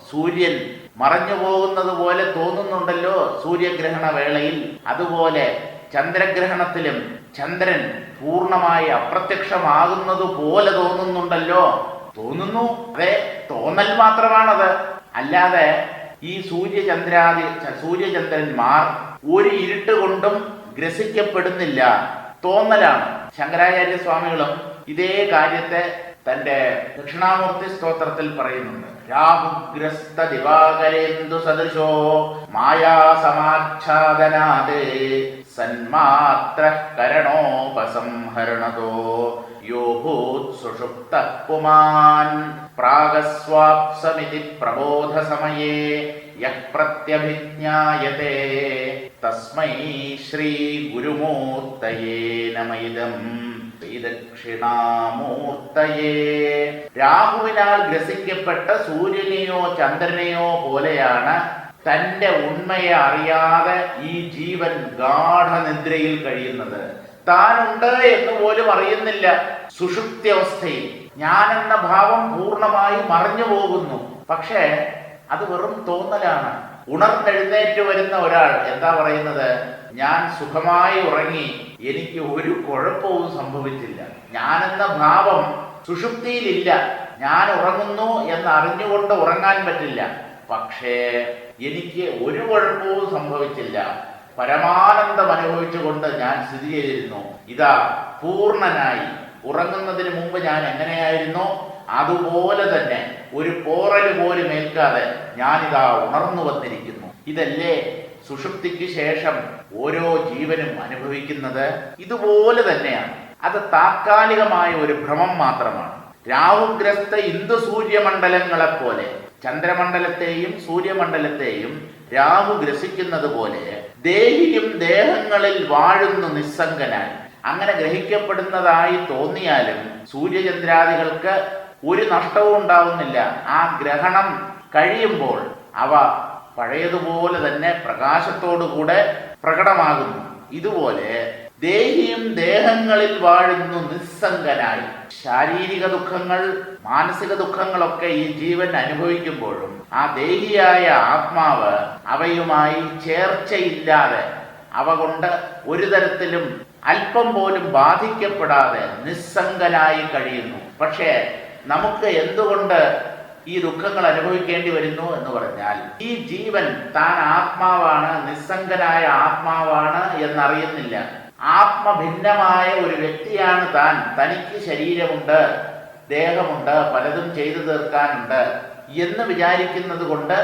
സൂര്യൻ മറഞ്ഞു പോകുന്നത് പോലെ തോന്നുന്നുണ്ടല്ലോ സൂര്യഗ്രഹണ വേളയിൽ. അതുപോലെ ചന്ദ്രഗ്രഹണത്തിലും ചന്ദ്രൻ പൂർണ്ണമായി അപ്രത്യക്ഷമാകുന്നത് പോലെ തോന്നുന്നുണ്ടല്ലോ. തോന്നുന്നു, അതെ, തോന്നൽ മാത്രമാണത്. അല്ലാതെ ഈ സൂര്യചന്ദ്രന്മാർ ഒരു ഇരുട്ട് കൊണ്ടും ഗ്രസിക്കപ്പെടുന്നില്ല, തോന്നലാണ്. ശങ്കരാചാര്യ സ്വാമികളും ഇതേ കാര്യത്തെ തന്റെ ദക്ഷിണാമൂർത്തി സ്തോത്രത്തിൽ പറയുന്നുണ്ട്. രാഹുഗ്രസ്ത ദിവാകരേന്ദു സദൃശോ മായാസമാച്ഛാദനാദേ സന്മാത്ര കരണോപസംഹരണതോ യോഭൂത് സുഷുപ്ത പുമാൻ പ്രാഗസ്വാപ്സമിതി പ്രബോധ സമയേ യഃ പ്രത്യഭിജ്ഞായതേ തസ്മൈ ശ്രീ ഗുരുമൂർത്തയേ നമഃ ദക്ഷിണാമൂർത്തയേ. രാഹുവിനാൽ ഗ്രസിക്കപ്പെട്ട സൂര്യനെയോ ചന്ദ്രനെയോ പോലെയാണ് തന്റെ ഉണ്മയെ അറിയാതെ ഈ ജീവൻ ഗാഠനിദ്രയിൽ കഴിയുന്നത്. താനുണ്ട് എന്ന് പോലും അറിയുന്നില്ല. സുഷുപ്തി ഞാനെന്ന ഭാവം പൂർണ്ണമായി മറഞ്ഞു പോകുന്നു. പക്ഷേ അത് വെറും തോന്നലാണ്. ഉണർന്നെഴുന്നേറ്റ് വരുന്ന ഒരാൾ എന്താ പറയുന്നത്? ഞാൻ സുഖമായി ഉറങ്ങി, എനിക്ക് ഒരു കുഴപ്പവും സംഭവിച്ചില്ല. ഞാനെന്ന ഭാവം സുഷുപ്തിയിലില്ല. ഞാൻ ഉറങ്ങുന്നു എന്ന് അറിഞ്ഞുകൊണ്ട് ഉറങ്ങാൻ പറ്റില്ല. പക്ഷേ എനിക്ക് ഒരു കുഴപ്പവും സംഭവിച്ചില്ല. പരമാനന്ദം അനുഭവിച്ചുകൊണ്ട് ഞാൻ സ്ഥിതി ചെയ്തിരുന്നു. ഇതാ പൂർണ്ണനായി. ഉറങ്ങുന്നതിന് മുമ്പ് ഞാൻ എങ്ങനെയായിരുന്നു അതുപോലെ തന്നെ ഒരു പോറൽ പോലും ഏൽക്കാതെ ഞാനിതാ ഉണർന്നു വന്നിരിക്കുന്നു. ഇതല്ലേ സുഷുപ്തിക്ക് ശേഷം ഓരോ ജീവനും അനുഭവിക്കുന്നത്? ഇതുപോലെ തന്നെയാണ്. അത് താത്കാലികമായ ഒരു ഭ്രമം മാത്രമാണ്. രാഹുഗ്രസ്ത ഇന്ദു സൂര്യമണ്ഡലങ്ങളെ പോലെ ചന്ദ്രമണ്ഡലത്തെയും സൂര്യമണ്ഡലത്തെയും രാഹു ഗ്രസിക്കുന്നത് പോലെ ദേഹിയും ദേഹങ്ങളിൽ വാഴുന്നു നിസ്സംഗനായി. അങ്ങനെ ഗ്രഹിക്കപ്പെടുന്നതായി തോന്നിയാലും സൂര്യചന്ദ്രാദികൾക്ക് ഒരു നഷ്ടവും ഉണ്ടാവുന്നില്ല. ആ ഗ്രഹണം കഴിയുമ്പോൾ അവ പഴയതുപോലെ തന്നെ പ്രകാശത്തോടുകൂടെ പ്രകടമാകുന്നു. ഇതുപോലെ ദേഹിയും ദേഹങ്ങളിൽ വാഴുന്നു നിസ്സംഗനായി. ശാരീരിക ദുഃഖങ്ങൾ, മാനസിക ദുഃഖങ്ങളൊക്കെ ഈ ജീവൻ അനുഭവിക്കുമ്പോഴും ആ ദേഹിയായ ആത്മാവ് അവയുമായി ചേർച്ചയില്ലാതെ, അവ കൊണ്ട് ഒരു തരത്തിലും അല്പം പോലും ബാധിക്കപ്പെടാതെ നിസ്സംഗനായി കഴിയുന്നു. പക്ഷേ നമുക്ക് എന്തുകൊണ്ട് ഈ ദുഃഖങ്ങൾ അനുഭവിക്കേണ്ടി വരുന്നു എന്ന് പറഞ്ഞാൽ, ഈ ജീവൻ താൻ ആത്മാവാണ്, നിസ്സംഗനായ ആത്മാവാണ് എന്നറിയുന്നില്ല. ആത്മഭിന്നമായ ഒരു വ്യക്തിയാണ് താൻ. തനിക്ക് ശരീരമുണ്ട്, ദേഹമുണ്ട്, പലതും ചെയ്തു തീർക്കാനുണ്ട് എന്ന് വിചാരിക്കുന്നത് കൊണ്ട്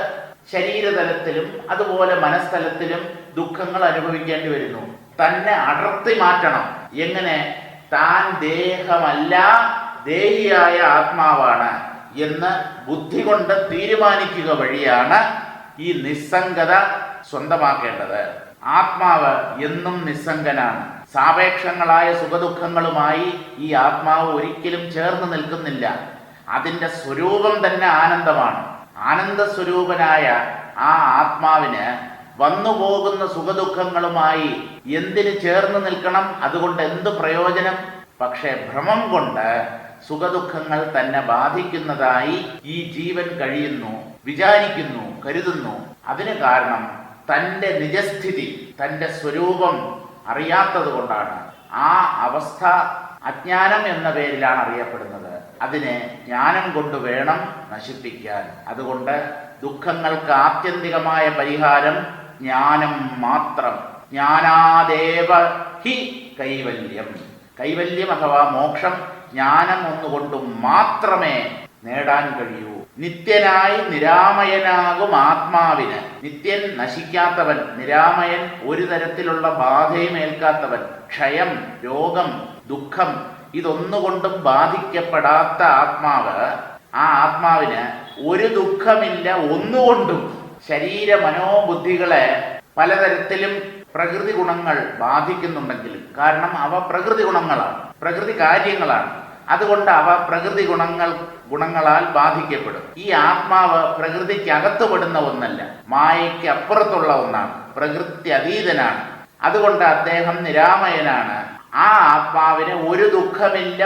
ശരീരതലത്തിലും അതുപോലെ മനസ്തലത്തിലും ദുഃഖങ്ങൾ അനുഭവിക്കേണ്ടി വരുന്നു. തന്നെ അടർത്തി മാറ്റണം. എങ്ങനെ? താൻ ദേഹമല്ല, ദേഹിയായ ആത്മാവാണ് എന്ന് ബുദ്ധി കൊണ്ട് തീരുമാനിക്കുക വഴിയാണ് ഈ നിസ്സംഗത സ്വന്തമാക്കേണ്ടത്. ആത്മാവ് എന്നും നിസ്സംഗനാണ്. സാപേക്ഷങ്ങളായ സുഖദുഃഖങ്ങളുമായി ഈ ആത്മാവ് ഒരിക്കലും ചേർന്ന് നിൽക്കുന്നില്ല. അതിൻ്റെ സ്വരൂപം തന്നെ ആനന്ദമാണ്. ആനന്ദസ്വരൂപനായ ആ ആത്മാവിന് വന്നുപോകുന്ന സുഖദുഃഖങ്ങളുമായി എന്തിന് ചേർന്ന് നിൽക്കണം? അതുകൊണ്ട് എന്ത് പ്രയോജനം? പക്ഷെ ഭ്രമം കൊണ്ട് സുഖദുഃഖങ്ങൾ തന്നെ ബാധിക്കുന്നതായി ഈ ജീവൻ കഴിയുന്നു, വിചാരിക്കുന്നു, കരുതുന്നു. അതിന് കാരണം തൻ്റെ നിജസ്ഥിതി, തൻ്റെ സ്വരൂപം അറിയാത്തത് കൊണ്ടാണ്. ആ അവസ്ഥ അജ്ഞാനം എന്ന പേരിലാണ് അറിയപ്പെടുന്നത്. അതിനെ ജ്ഞാനം കൊണ്ട് വേണം നശിപ്പിക്കാൻ. അതുകൊണ്ട് ദുഃഖങ്ങൾക്ക് ആത്യന്തികമായ പരിഹാരം ജ്ഞാനം മാത്രം. ജ്ഞാനാദേവ ഹി കൈവല്യം. കൈവല്യം അഥവാ മോക്ഷം ജ്ഞാനം ഒന്നുകൊണ്ട് മാത്രമേ നേടാൻ കഴിയൂ. നിത്യനായി നിരാമയനാകും ആത്മാവിന്. നിത്യൻ, നശിക്കാത്തവൻ, നിരാമയൻ, ഒരു തരത്തിലുള്ള ബാധയും ഏൽക്കാത്തവൻ, ക്ഷയം, രോഗം, ദുഃഖം ഇതൊന്നുകൊണ്ടും ബാധിക്കപ്പെടാത്ത ആത്മാവ്, ആ ആത്മാവിന് ഒരു ദുഃഖമില്ല ഒന്നുകൊണ്ടും. ശരീര മനോബുദ്ധികളെ പലതരത്തിലും പ്രകൃതി ഗുണങ്ങൾ ബാധിക്കുന്നുണ്ടെങ്കിലും, കാരണം അവ പ്രകൃതി ഗുണങ്ങളാണ്, പ്രകൃതി കാര്യങ്ങളാണ്, അതുകൊണ്ട് അവ പ്രകൃതി ഗുണങ്ങളാൽ ബാധിക്കപ്പെടും. ഈ ആത്മാവ് പ്രകൃതിക്കകത്തുപെടുന്ന ഒന്നല്ല, മായയ്ക്ക് അപ്പുറത്തുള്ള ഒന്നാണ്, പ്രകൃതി അതീതനാണ്. അതുകൊണ്ട് അദ്ദേഹം നിരാമയനാണ്. ആ ആത്മാവിന് ഒരു ദുഃഖമില്ല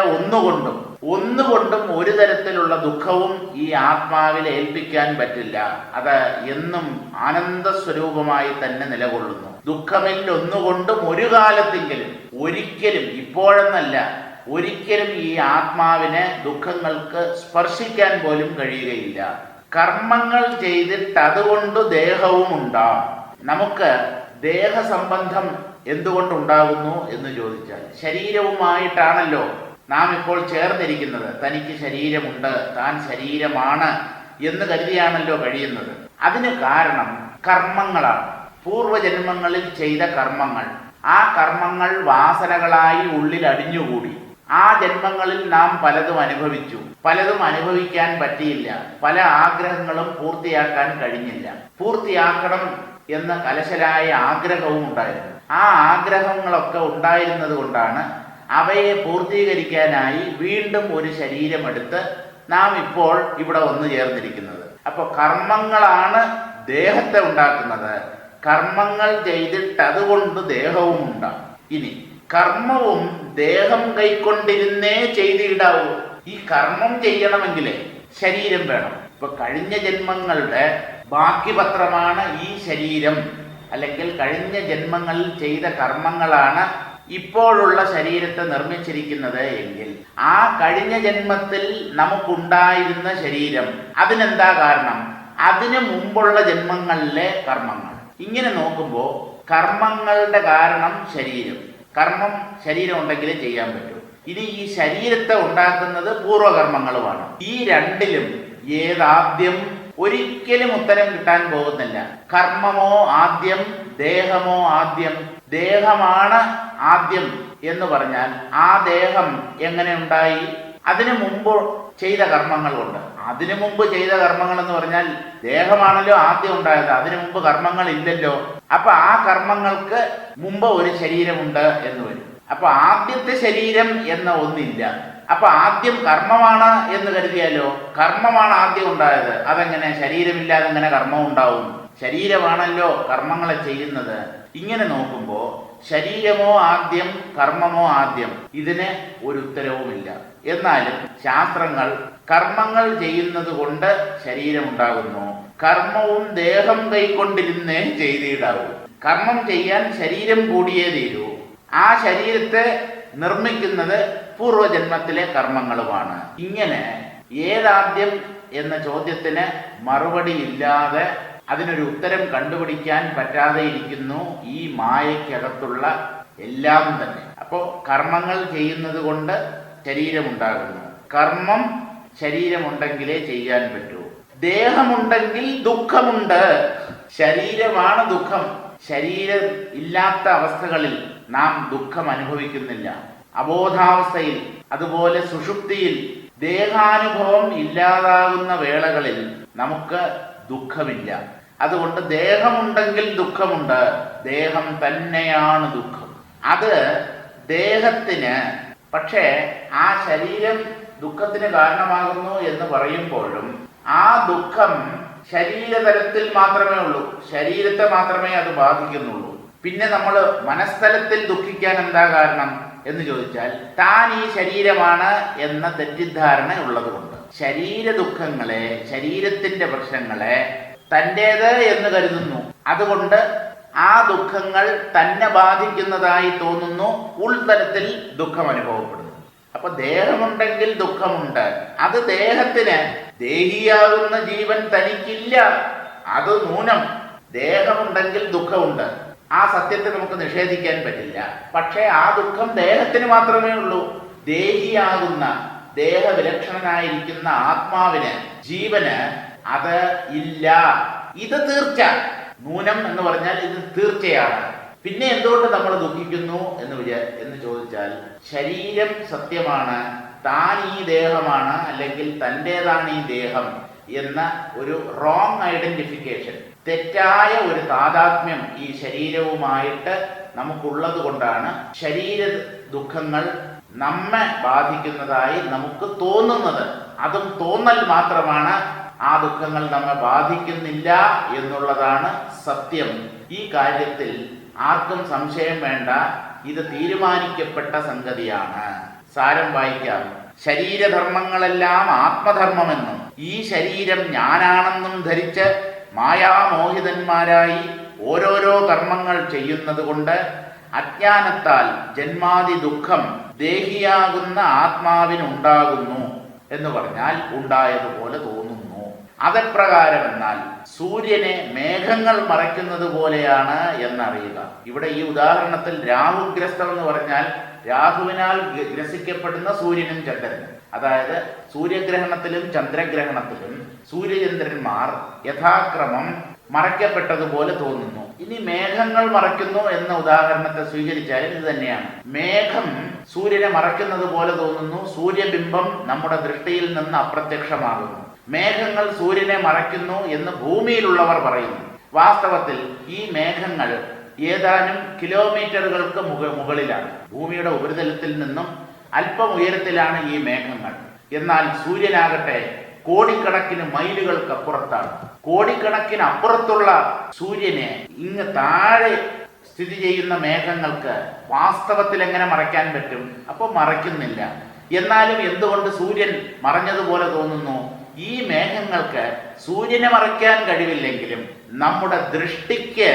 ഒന്നുകൊണ്ടും ഒരു തരത്തിലുള്ള ദുഃഖവും ഈ ആത്മാവിൽ ഏൽപ്പിക്കാൻ പറ്റില്ല. അത് എന്നും ആനന്ദ സ്വരൂപമായി തന്നെ നിലകൊള്ളുന്നു. ദുഃഖമില്ല ഒന്നുകൊണ്ടും ഒരു കാലത്തെങ്കിലും, ഒരിക്കലും, ഇപ്പോഴെന്നല്ല, ഒരിക്കലും ഈ ആത്മാവിനെ ദുഃഖങ്ങൾക്ക് സ്പർശിക്കാൻ പോലും കഴിയുകയില്ല. കർമ്മങ്ങൾ ചെയ്തിട്ട് അതുകൊണ്ട് ദേഹവും ഉണ്ടാകും. നമുക്ക് ദേഹസംബന്ധം എന്തുകൊണ്ടുണ്ടാകുന്നു എന്ന് ചോദിച്ചാൽ, ശരീരവുമായിട്ടാണല്ലോ നാം ഇപ്പോൾ ചേർന്നിരിക്കുന്നത്. തനിക്ക് ശരീരമുണ്ട്, താൻ ശരീരമാണ് എന്ന് കരുതിയാണല്ലോ കഴിയുന്നത്. അതിന് കാരണം കർമ്മങ്ങളാണ്, പൂർവജന്മങ്ങളിൽ ചെയ്ത കർമ്മങ്ങൾ. ആ കർമ്മങ്ങൾ വാസനകളായി ഉള്ളിൽ അടിഞ്ഞുകൂടി. ആ ജന്മങ്ങളിൽ നാം പലതും അനുഭവിച്ചു, പലതും അനുഭവിക്കാൻ പറ്റിയില്ല, പല ആഗ്രഹങ്ങളും പൂർത്തിയാക്കാൻ കഴിഞ്ഞില്ല. പൂർത്തിയാക്കണം എന്ന കലശലായ ആഗ്രഹവും ഉണ്ടായിരുന്നു. ആ ആഗ്രഹങ്ങളൊക്കെ ഉണ്ടായിരുന്നത് കൊണ്ടാണ് അവയെ പൂർത്തീകരിക്കാനായി വീണ്ടും ഒരു ശരീരമെടുത്ത് നാം ഇപ്പോൾ ഇവിടെ വന്നു ചേർന്നിരിക്കുന്നത്. അപ്പോൾ കർമ്മങ്ങളാണ് ദേഹത്തെ ഉണ്ടാക്കുന്നത്. കർമ്മങ്ങൾ ചെയ്തിട്ട് അതുകൊണ്ട് ദേഹവും ഉണ്ടാകും. ഇനി കർമ്മവും ദേഹം കൈക്കൊണ്ടിരുന്നേ ചെയ്തിടാവൂ. ഈ കർമ്മം ചെയ്യണമെങ്കിലേ ശരീരം വേണം. ഇപ്പൊ കഴിഞ്ഞ ജന്മങ്ങളുടെ ബാക്കി പത്രമാണ് ഈ ശരീരം, അല്ലെങ്കിൽ കഴിഞ്ഞ ജന്മങ്ങളിൽ ചെയ്ത കർമ്മങ്ങളാണ് ഇപ്പോഴുള്ള ശരീരത്തെ നിർമ്മിച്ചിരിക്കുന്നത് എങ്കിൽ, ആ കഴിഞ്ഞ ജന്മത്തിൽ നമുക്കുണ്ടായിരുന്ന ശരീരം, അതിനെന്താ കാരണം? അതിനു മുമ്പുള്ള ജന്മങ്ങളിലെ കർമ്മങ്ങൾ. ഇങ്ങനെ നോക്കുമ്പോൾ കർമ്മങ്ങളുടെ കാരണം ശരീരം. കർമ്മം ശരീരം ഉണ്ടെങ്കിലേ ചെയ്യാൻ പറ്റൂ. ഇനി ഈ ശരീരത്തെ ഉണ്ടാക്കുന്നത് പൂർവകർമ്മങ്ങളുമാണ്. ഈ രണ്ടിലും ഏതാദ്യം? ഒരിക്കലും ഉത്തരം കിട്ടാൻ പോകുന്നില്ല. കർമ്മമോ ആദ്യം, ദേഹമോ ആദ്യം? ദേഹമാണ് ആദ്യം എന്ന് പറഞ്ഞാൽ ആ ദേഹം എങ്ങനെ ഉണ്ടായി? അതിനു മുമ്പ് ചെയ്ത കർമ്മങ്ങൾ കൊണ്ട്. അതിനു മുമ്പ് ചെയ്ത കർമ്മങ്ങൾ എന്ന് പറഞ്ഞാൽ ദേഹമാണല്ലോ ആദ്യം ഉണ്ടായത്, അതിനു മുമ്പ് കർമ്മങ്ങൾ ഇല്ലല്ലോ. അപ്പൊ ആ കർമ്മങ്ങൾക്ക് മുമ്പ് ഒരു ശരീരമുണ്ട് എന്ന് വരും. അപ്പൊ ആദ്യത്തെ ശരീരം എന്ന ഒന്നില്ല. അപ്പൊ ആദ്യം കർമ്മമാണ് എന്ന് കരുതിയാലോ, കർമ്മമാണ് ആദ്യം ഉണ്ടായത്. അതെങ്ങനെ? ശരീരമില്ലാതെ എങ്ങനെ കർമ്മം ഉണ്ടാവും? ശരീരമാണല്ലോ കർമ്മങ്ങളെ ചെയ്യുന്നത്. ഇങ്ങനെ നോക്കുമ്പോ ശരീരമോ ആദ്യം, കർമ്മമോ ആദ്യം, ഇതിന് ഒരു ഉത്തരവുമില്ല. എന്നാലും ശാസ്ത്രങ്ങൾ കർമ്മങ്ങൾ ചെയ്യുന്നത് കൊണ്ട് ശരീരമുണ്ടാകുന്നു, കർമ്മവും ദേഹം കൈക്കൊണ്ടിരുന്നേ ചെയ്തിടാവൂ. കർമ്മം ചെയ്യാൻ ശരീരം കൂടിയേ തീരൂ. ആ ശരീരത്തെ നിർമ്മിക്കുന്നത് പൂർവജന്മത്തിലെ കർമ്മങ്ങളുമാണ്. ഇങ്ങനെ ഏതാദ്യം എന്ന ചോദ്യത്തിന് മറുപടി ഇല്ലാതെ, അതിനൊരു ഉത്തരം കണ്ടുപിടിക്കാൻ പറ്റാതെ ഇരിക്കുന്നു ഈ മായയ്ക്കകത്തുള്ള എല്ലാം തന്നെ. അപ്പോൾ കർമ്മങ്ങൾ ചെയ്യുന്നത് കൊണ്ട് ശരീരമുണ്ടാകുന്നു. കർമ്മം ശരീരമുണ്ടെങ്കിലേ ചെയ്യാൻ പറ്റൂ. ദേഹമുണ്ടെങ്കിൽ ദുഃഖമുണ്ട്. ശരീരമാണ് ദുഃഖം. ശരീരം ഇല്ലാത്ത അവസ്ഥകളിൽ നാം ദുഃഖം അനുഭവിക്കുന്നില്ല. അബോധാവസ്ഥയിൽ, അതുപോലെ സുഷുപ്തിയിൽ ദേഹാനുഭവം ഇല്ലാതാകുന്ന വേളകളിൽ നമുക്ക് ദുഃഖമില്ല. അതുകൊണ്ട് ദേഹമുണ്ടെങ്കിൽ ദുഃഖമുണ്ട്. ദേഹം തന്നെയാണ് ദുഃഖം. അത് ദേഹത്തിന്. പക്ഷേ ആ ശരീരം ദുഃഖത്തിന് കാരണമാകുന്നു എന്ന് പറയുമ്പോഴും ആ ദുഃഖം ശരീരതലത്തിൽ മാത്രമേ ഉള്ളൂ, ശരീരത്തെ മാത്രമേ അത് ബാധിക്കുന്നുള്ളൂ. പിന്നെ നമ്മൾ മനസ്തലത്തിൽ ദുഃഖിക്കാൻ എന്താ കാരണം എന്ന് ചോദിച്ചാൽ, താൻ ഈ ശരീരമാണ് എന്ന തെറ്റിദ്ധാരണ ഉള്ളത് കൊണ്ട് ശരീര ദുഃഖങ്ങളെ, ശരീരത്തിന്റെ പ്രശ്നങ്ങളെ തൻ്റേത് എന്ന് കരുതുന്നു. അതുകൊണ്ട് ആ ദുഃഖങ്ങൾ തന്നെ ബാധിക്കുന്നതായി തോന്നുന്നു, ഉൾതലത്തിൽ ദുഃഖം അനുഭവപ്പെടുന്നു. അപ്പൊ ദേഹമുണ്ടെങ്കിൽ ദുഃഖമുണ്ട്. അത് ദേഹത്തിന്, ദേഹിയാകുന്ന ജീവൻ തനിക്കില്ല, അത് നൂനം. ദേഹമുണ്ടെങ്കിൽ ദുഃഖമുണ്ട്. ആ സത്യത്തെ നമുക്ക് നിഷേധിക്കാൻ പറ്റില്ല. പക്ഷേ ആ ദുഃഖം ദേഹത്തിന് മാത്രമേ ഉള്ളൂ. ദേഹിയാകുന്ന, ദേഹവിലക്ഷണനായിരിക്കുന്ന ആത്മാവിന്, ജീവന് അത് ഇല്ല. ഇത് തീർച്ച. നൂനം എന്ന് പറഞ്ഞാൽ ഇത് തീർച്ചയാണ്. പിന്നെ എന്തുകൊണ്ട് നമ്മൾ ദുഃഖിക്കുന്നു എന്ന് ചോദിച്ചാൽ, ശരീരം സത്യമാണ്, താൻ ഈ ദേഹമാണ്, അല്ലെങ്കിൽ തൻ്റെതാണ് ഈ ദേഹം എന്ന ഒരു റോങ് ഐഡന്റിഫിക്കേഷൻ, തെറ്റായ ഒരു താതാത്മ്യം ഈ ശരീരവുമായിട്ട് നമുക്കുള്ളത് കൊണ്ടാണ് ശരീര ദുഃഖങ്ങൾ നമ്മെ ബാധിക്കുന്നതായി നമുക്ക് തോന്നുന്നത്. അതും തോന്നൽ മാത്രമാണ്. ആ ദുഃഖങ്ങൾ നമ്മെ ബാധിക്കുന്നില്ല എന്നുള്ളതാണ് സത്യം. ഈ കാര്യത്തിൽ ആർക്കും സംശയം വേണ്ട. ഇത് തീരുമാനിക്കപ്പെട്ട സംഗതിയാണ്. സാരം വായിക്കാം. ശരീരധർമ്മങ്ങളെല്ലാം ആത്മധർമ്മമെന്നും ഈ ശരീരം ഞാനാണെന്നും ധരിച്ച് മായാമോഹിതന്മാരായി ഓരോരോ കർമ്മങ്ങൾ ചെയ്യുന്നത് കൊണ്ട് അജ്ഞാനത്താൽ ജന്മാദി ദുഃഖം ദേഹിയാകുന്ന ആത്മാവിനുണ്ടാകുന്നു എന്ന് പറഞ്ഞാൽ ഉണ്ടായതുപോലെ തോന്നുന്നു. അതെപ്രകാരമെന്നാൽ സൂര്യനെ മേഘങ്ങൾ മറയ്ക്കുന്നത് പോലെയാണ് എന്നറിയുക. ഇവിടെ ഈ ഉദാഹരണത്തിൽ രാഹുഗ്രസ്തം എന്ന് പറഞ്ഞാൽ രാഹുവിനാൽ ഗ്രസിക്കപ്പെടുന്ന സൂര്യനും ചന്ദ്രനും, അതായത് സൂര്യഗ്രഹണത്തിലും ചന്ദ്രഗ്രഹണത്തിലും സൂര്യചന്ദ്രന്മാർ യഥാക്രമം മറയ്ക്കപ്പെട്ടതുപോലെ തോന്നുന്നു. ഇനി മേഘങ്ങൾ മറയ്ക്കുന്നു എന്ന ഉദാഹരണത്തെ സ്വീകരിച്ചാലും ഇത് തന്നെയാണ്. മേഘം സൂര്യനെ മറയ്ക്കുന്നത് പോലെ തോന്നുന്നു. സൂര്യബിംബം നമ്മുടെ ദൃഷ്ടിയിൽ നിന്ന് അപ്രത്യക്ഷമാകുന്നു. മേഘങ്ങൾ സൂര്യനെ മറയ്ക്കുന്നു എന്ന് ഭൂമിയിലുള്ളവർ പറയുന്നു. വാസ്തവത്തിൽ ഈ മേഘങ്ങൾ ഏതാനും കിലോമീറ്ററുകൾക്ക് മുകളിലാണ്. ഭൂമിയുടെ ഉപരിതലത്തിൽ നിന്നും അല്പം ഉയരത്തിലാണ് ഈ മേഘങ്ങൾ. എന്നാൽ സൂര്യനാകട്ടെ കോടിക്കണക്കിന് മൈലുകൾക്കപ്പുറത്താണ്. കോടിക്കണക്കിന് അപ്പുറത്തുള്ള സൂര്യനെ ഇങ്ങ് താഴെ സ്ഥിതി ചെയ്യുന്ന മേഘങ്ങൾക്ക് വാസ്തവത്തിൽ എങ്ങനെ മറയ്ക്കാൻ പറ്റും? അപ്പോൾ മറയ്ക്കുന്നില്ല. എന്നാലും എന്തുകൊണ്ട് സൂര്യൻ മറഞ്ഞതുപോലെ തോന്നുന്നു? ഈ മേഘങ്ങൾക്ക് സൂര്യനെ മറയ്ക്കാൻ കഴിവില്ലെങ്കിലും നമ്മുടെ ദൃഷ്ടിക്ക്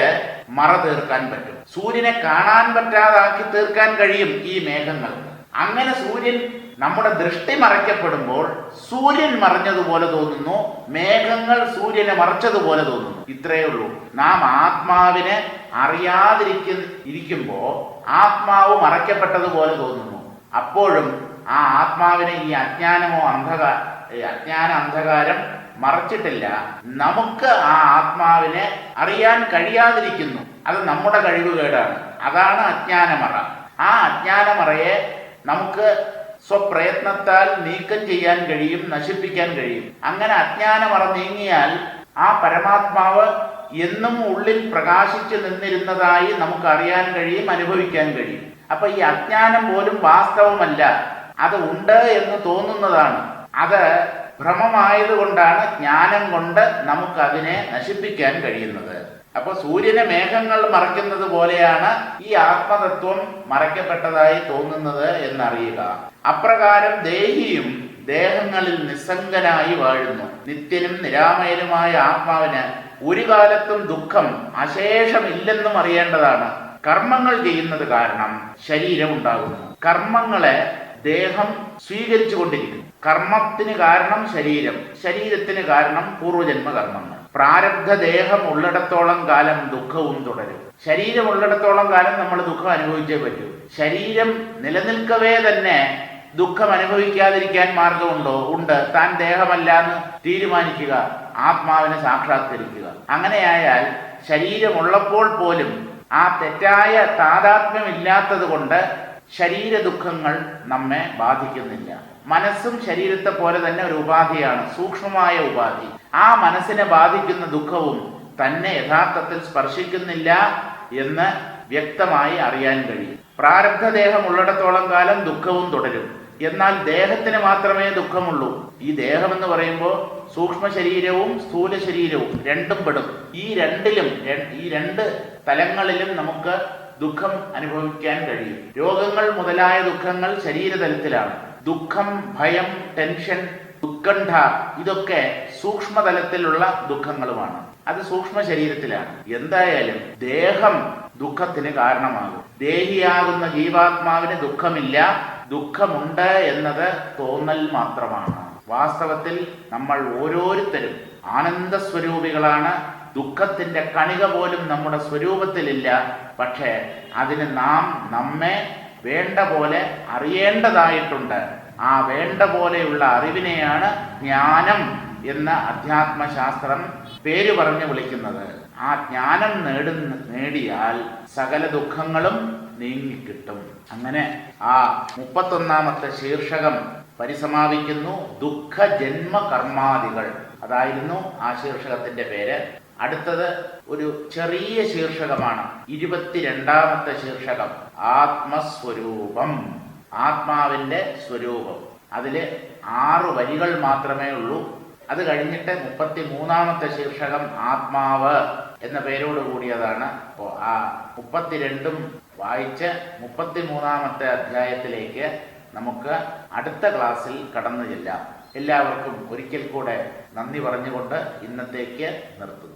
മറ തീർക്കാൻ പറ്റും. സൂര്യനെ കാണാൻ പറ്റാതാക്കി തീർക്കാൻ കഴിയും ഈ മേഘങ്ങൾക്ക്. അങ്ങനെ സൂര്യൻ, നമ്മുടെ ദൃഷ്ടി മറയ്ക്കപ്പെടുമ്പോൾ സൂര്യൻ മറഞ്ഞതുപോലെ തോന്നുന്നു, മേഘങ്ങൾ സൂര്യനെ മറച്ചതുപോലെ തോന്നുന്നു. ഇത്രയേ ഉള്ളൂ. നാം ആത്മാവിനെ അറിയാതിരിക്കുമ്പോ ആത്മാവ് മറയ്ക്കപ്പെട്ടതുപോലെ തോന്നുന്നു. അപ്പോഴും ആ ആത്മാവിനെ ഈ അജ്ഞാന അന്ധകാരം മറച്ചിട്ടില്ല. നമുക്ക് ആ ആത്മാവിനെ അറിയാൻ കഴിയാതിരിക്കുന്നു. അത് നമ്മുടെ കഴിവുകേടാണ്. അതാണ് അജ്ഞാനമറ. ആ അജ്ഞാനമറയെ നമുക്ക് സ്വപ്രയത്നത്താൽ നീക്കം ചെയ്യാൻ കഴിയും, നശിപ്പിക്കാൻ കഴിയും. അങ്ങനെ അജ്ഞാനമറ നീങ്ങിയാൽ ആ പരമാത്മാവ് എന്നും ഉള്ളിൽ പ്രകാശിച്ചു നിന്നിരുന്നതായി നമുക്ക് അറിയാൻ കഴിയും, അനുഭവിക്കാൻ കഴിയും. അപ്പൊ ഈ അജ്ഞാനം പോലും വാസ്തവമല്ല, അത് ഉണ്ട് എന്ന് തോന്നുന്നതാണ്. അത് ഭ്രമമായതുകൊണ്ടാണ് ജ്ഞാനം കൊണ്ട് നമുക്കതിനെ നശിപ്പിക്കാൻ കഴിയുന്നത്. അപ്പൊ സൂര്യനെ മേഘങ്ങൾ മറയ്ക്കുന്നത് പോലെയാണ് ഈ ആത്മതത്വം മറയ്ക്കപ്പെട്ടതായി തോന്നുന്നത് എന്നറിയുക. അപ്രകാരം ദേഹിയും ദേഹങ്ങളിൽ നിസ്സംഗനായി വാഴുന്നു. നിത്യനും നിരാമയനുമായ ആത്മാവിന് ഒരു കാലത്തും ദുഃഖം അശേഷമില്ലെന്നും അറിയേണ്ടതാണ്. കർമ്മങ്ങൾ ചെയ്യുന്നത് കാരണം ശരീരം ഉണ്ടാകുന്നു. കർമ്മങ്ങളെ ദേഹം സ്വീകരിച്ചു കൊണ്ടിരിക്കുന്നു. കർമ്മത്തിന് കാരണം ശരീരം, ശരീരത്തിന് കാരണം പൂർവജന്മ കർമ്മങ്ങൾ. പ്രാരബ്ധ ദേഹം ഉള്ളിടത്തോളം കാലം ദുഃഖവും തുടരും. ശരീരം ഉള്ളിടത്തോളം കാലം നമ്മൾ ദുഃഖം അനുഭവിച്ചേ പറ്റൂ. ശരീരം നിലനിൽക്കവേ തന്നെ ദുഃഖം അനുഭവിക്കാതിരിക്കാൻ മാർഗമുണ്ടോ? ഉണ്ട്. താൻ ദേഹമല്ല എന്ന് തീരുമാനിക്കുക, ആത്മാവിനെ സാക്ഷാത്കരിക്കുക. അങ്ങനെയായാൽ ശരീരമുള്ളപ്പോൾ പോലും ആ തെറ്റായ താതാത്മ്യം ഇല്ലാത്തത് കൊണ്ട് ശരീര ദുഃഖങ്ങൾ നമ്മെ ബാധിക്കുന്നില്ല. മനസ്സും ശരീരത്തെ പോലെ തന്നെ ഒരു ഉപാധിയാണ്, സൂക്ഷ്മമായ ഉപാധി. ആ മനസ്സിനെ ബാധിക്കുന്ന ദുഃഖവും തന്നെ യഥാർത്ഥത്തിൽ സ്പർശിക്കുന്നില്ല എന്ന് വ്യക്തമായി അറിയാൻ കഴിയും. പ്രാരബ്ധദേഹം ഉള്ളിടത്തോളം കാലം ദുഃഖവും തുടരും. എന്നാൽ ദേഹത്തിന് മാത്രമേ ദുഃഖമുള്ളൂ. ഈ ദേഹം എന്ന് പറയുമ്പോൾ സൂക്ഷ്മ ശരീരവും സ്ഥൂല ശരീരവും രണ്ടും പെടും. ഈ രണ്ട് തലങ്ങളിലും നമുക്ക് ദുഃഖം അനുഭവിക്കാൻ കഴിയും. രോഗങ്ങൾ മുതലായ ദുഃഖങ്ങൾ ശരീരതലത്തിലാണ്. ദുഃഖം, ഭയം, ടെൻഷൻ, ഉത്കണ്ഠ ഇതൊക്കെ സൂക്ഷ്മതലത്തിലുള്ള ദുഃഖങ്ങളുമാണ്. അത് സൂക്ഷ്മ ശരീരത്തിലാണ്. എന്തായാലും ദേഹം ദുഃഖത്തിന് കാരണമാകും. ദേഹിയാകുന്ന ജീവാത്മാവിന് ദുഃഖമില്ല. ദുഃഖമുണ്ട് എന്നത് തോന്നൽ മാത്രമാണ്. വാസ്തവത്തിൽ നമ്മൾ ഓരോരുത്തരും ആനന്ദ സ്വരൂപികളാണ്. ദുഃഖത്തിന്റെ കണിക പോലും നമ്മുടെ സ്വരൂപത്തിലില്ല. പക്ഷേ അതിന് നാം നമ്മെ വേണ്ട പോലെ അറിയേണ്ടതായിട്ടുണ്ട്. ആ വേണ്ട പോലെയുള്ള അറിവിനെയാണ് ജ്ഞാനം എന്ന് അധ്യാത്മശാസ്ത്രം പേര് പറഞ്ഞു വിളിക്കുന്നത്. ആ ജ്ഞാനം നേടിയാൽ സകല ദുഃഖങ്ങളും നീങ്ങിക്കിട്ടും. അങ്ങനെ ആ 31-ാമത്തെ ശീർഷകം പരിസമാപിക്കുന്നു. ദുഃഖ ജന്മ കർമാദികൾ, അതായിരുന്നു ആ ശീർഷകത്തിന്റെ പേര്. അടുത്തത് ഒരു ചെറിയ ശീർഷകമാണ്, 22-ാമത്തെ ശീർഷകം, ആത്മസ്വരൂപം. ആത്മാവിന്റെ സ്വരൂപം. അതില് 6 വരികൾ മാത്രമേ ഉള്ളൂ. അത് കഴിഞ്ഞിട്ട് 33-ാമത്തെ ശീർഷകം ആത്മാവ് എന്ന പേരോട് കൂടിയതാണ്. അപ്പോൾ ആ 32ഉം വായിച്ച് 33-ാമത്തെ അധ്യായത്തിലേക്ക് നമുക്ക് അടുത്ത ക്ലാസ്സിൽ കടന്നു ചെല്ലാം. എല്ലാവർക്കും ഒരിക്കൽ കൂടെ നന്ദി പറഞ്ഞുകൊണ്ട് ഇന്നത്തേക്ക് നിർത്തുന്നു.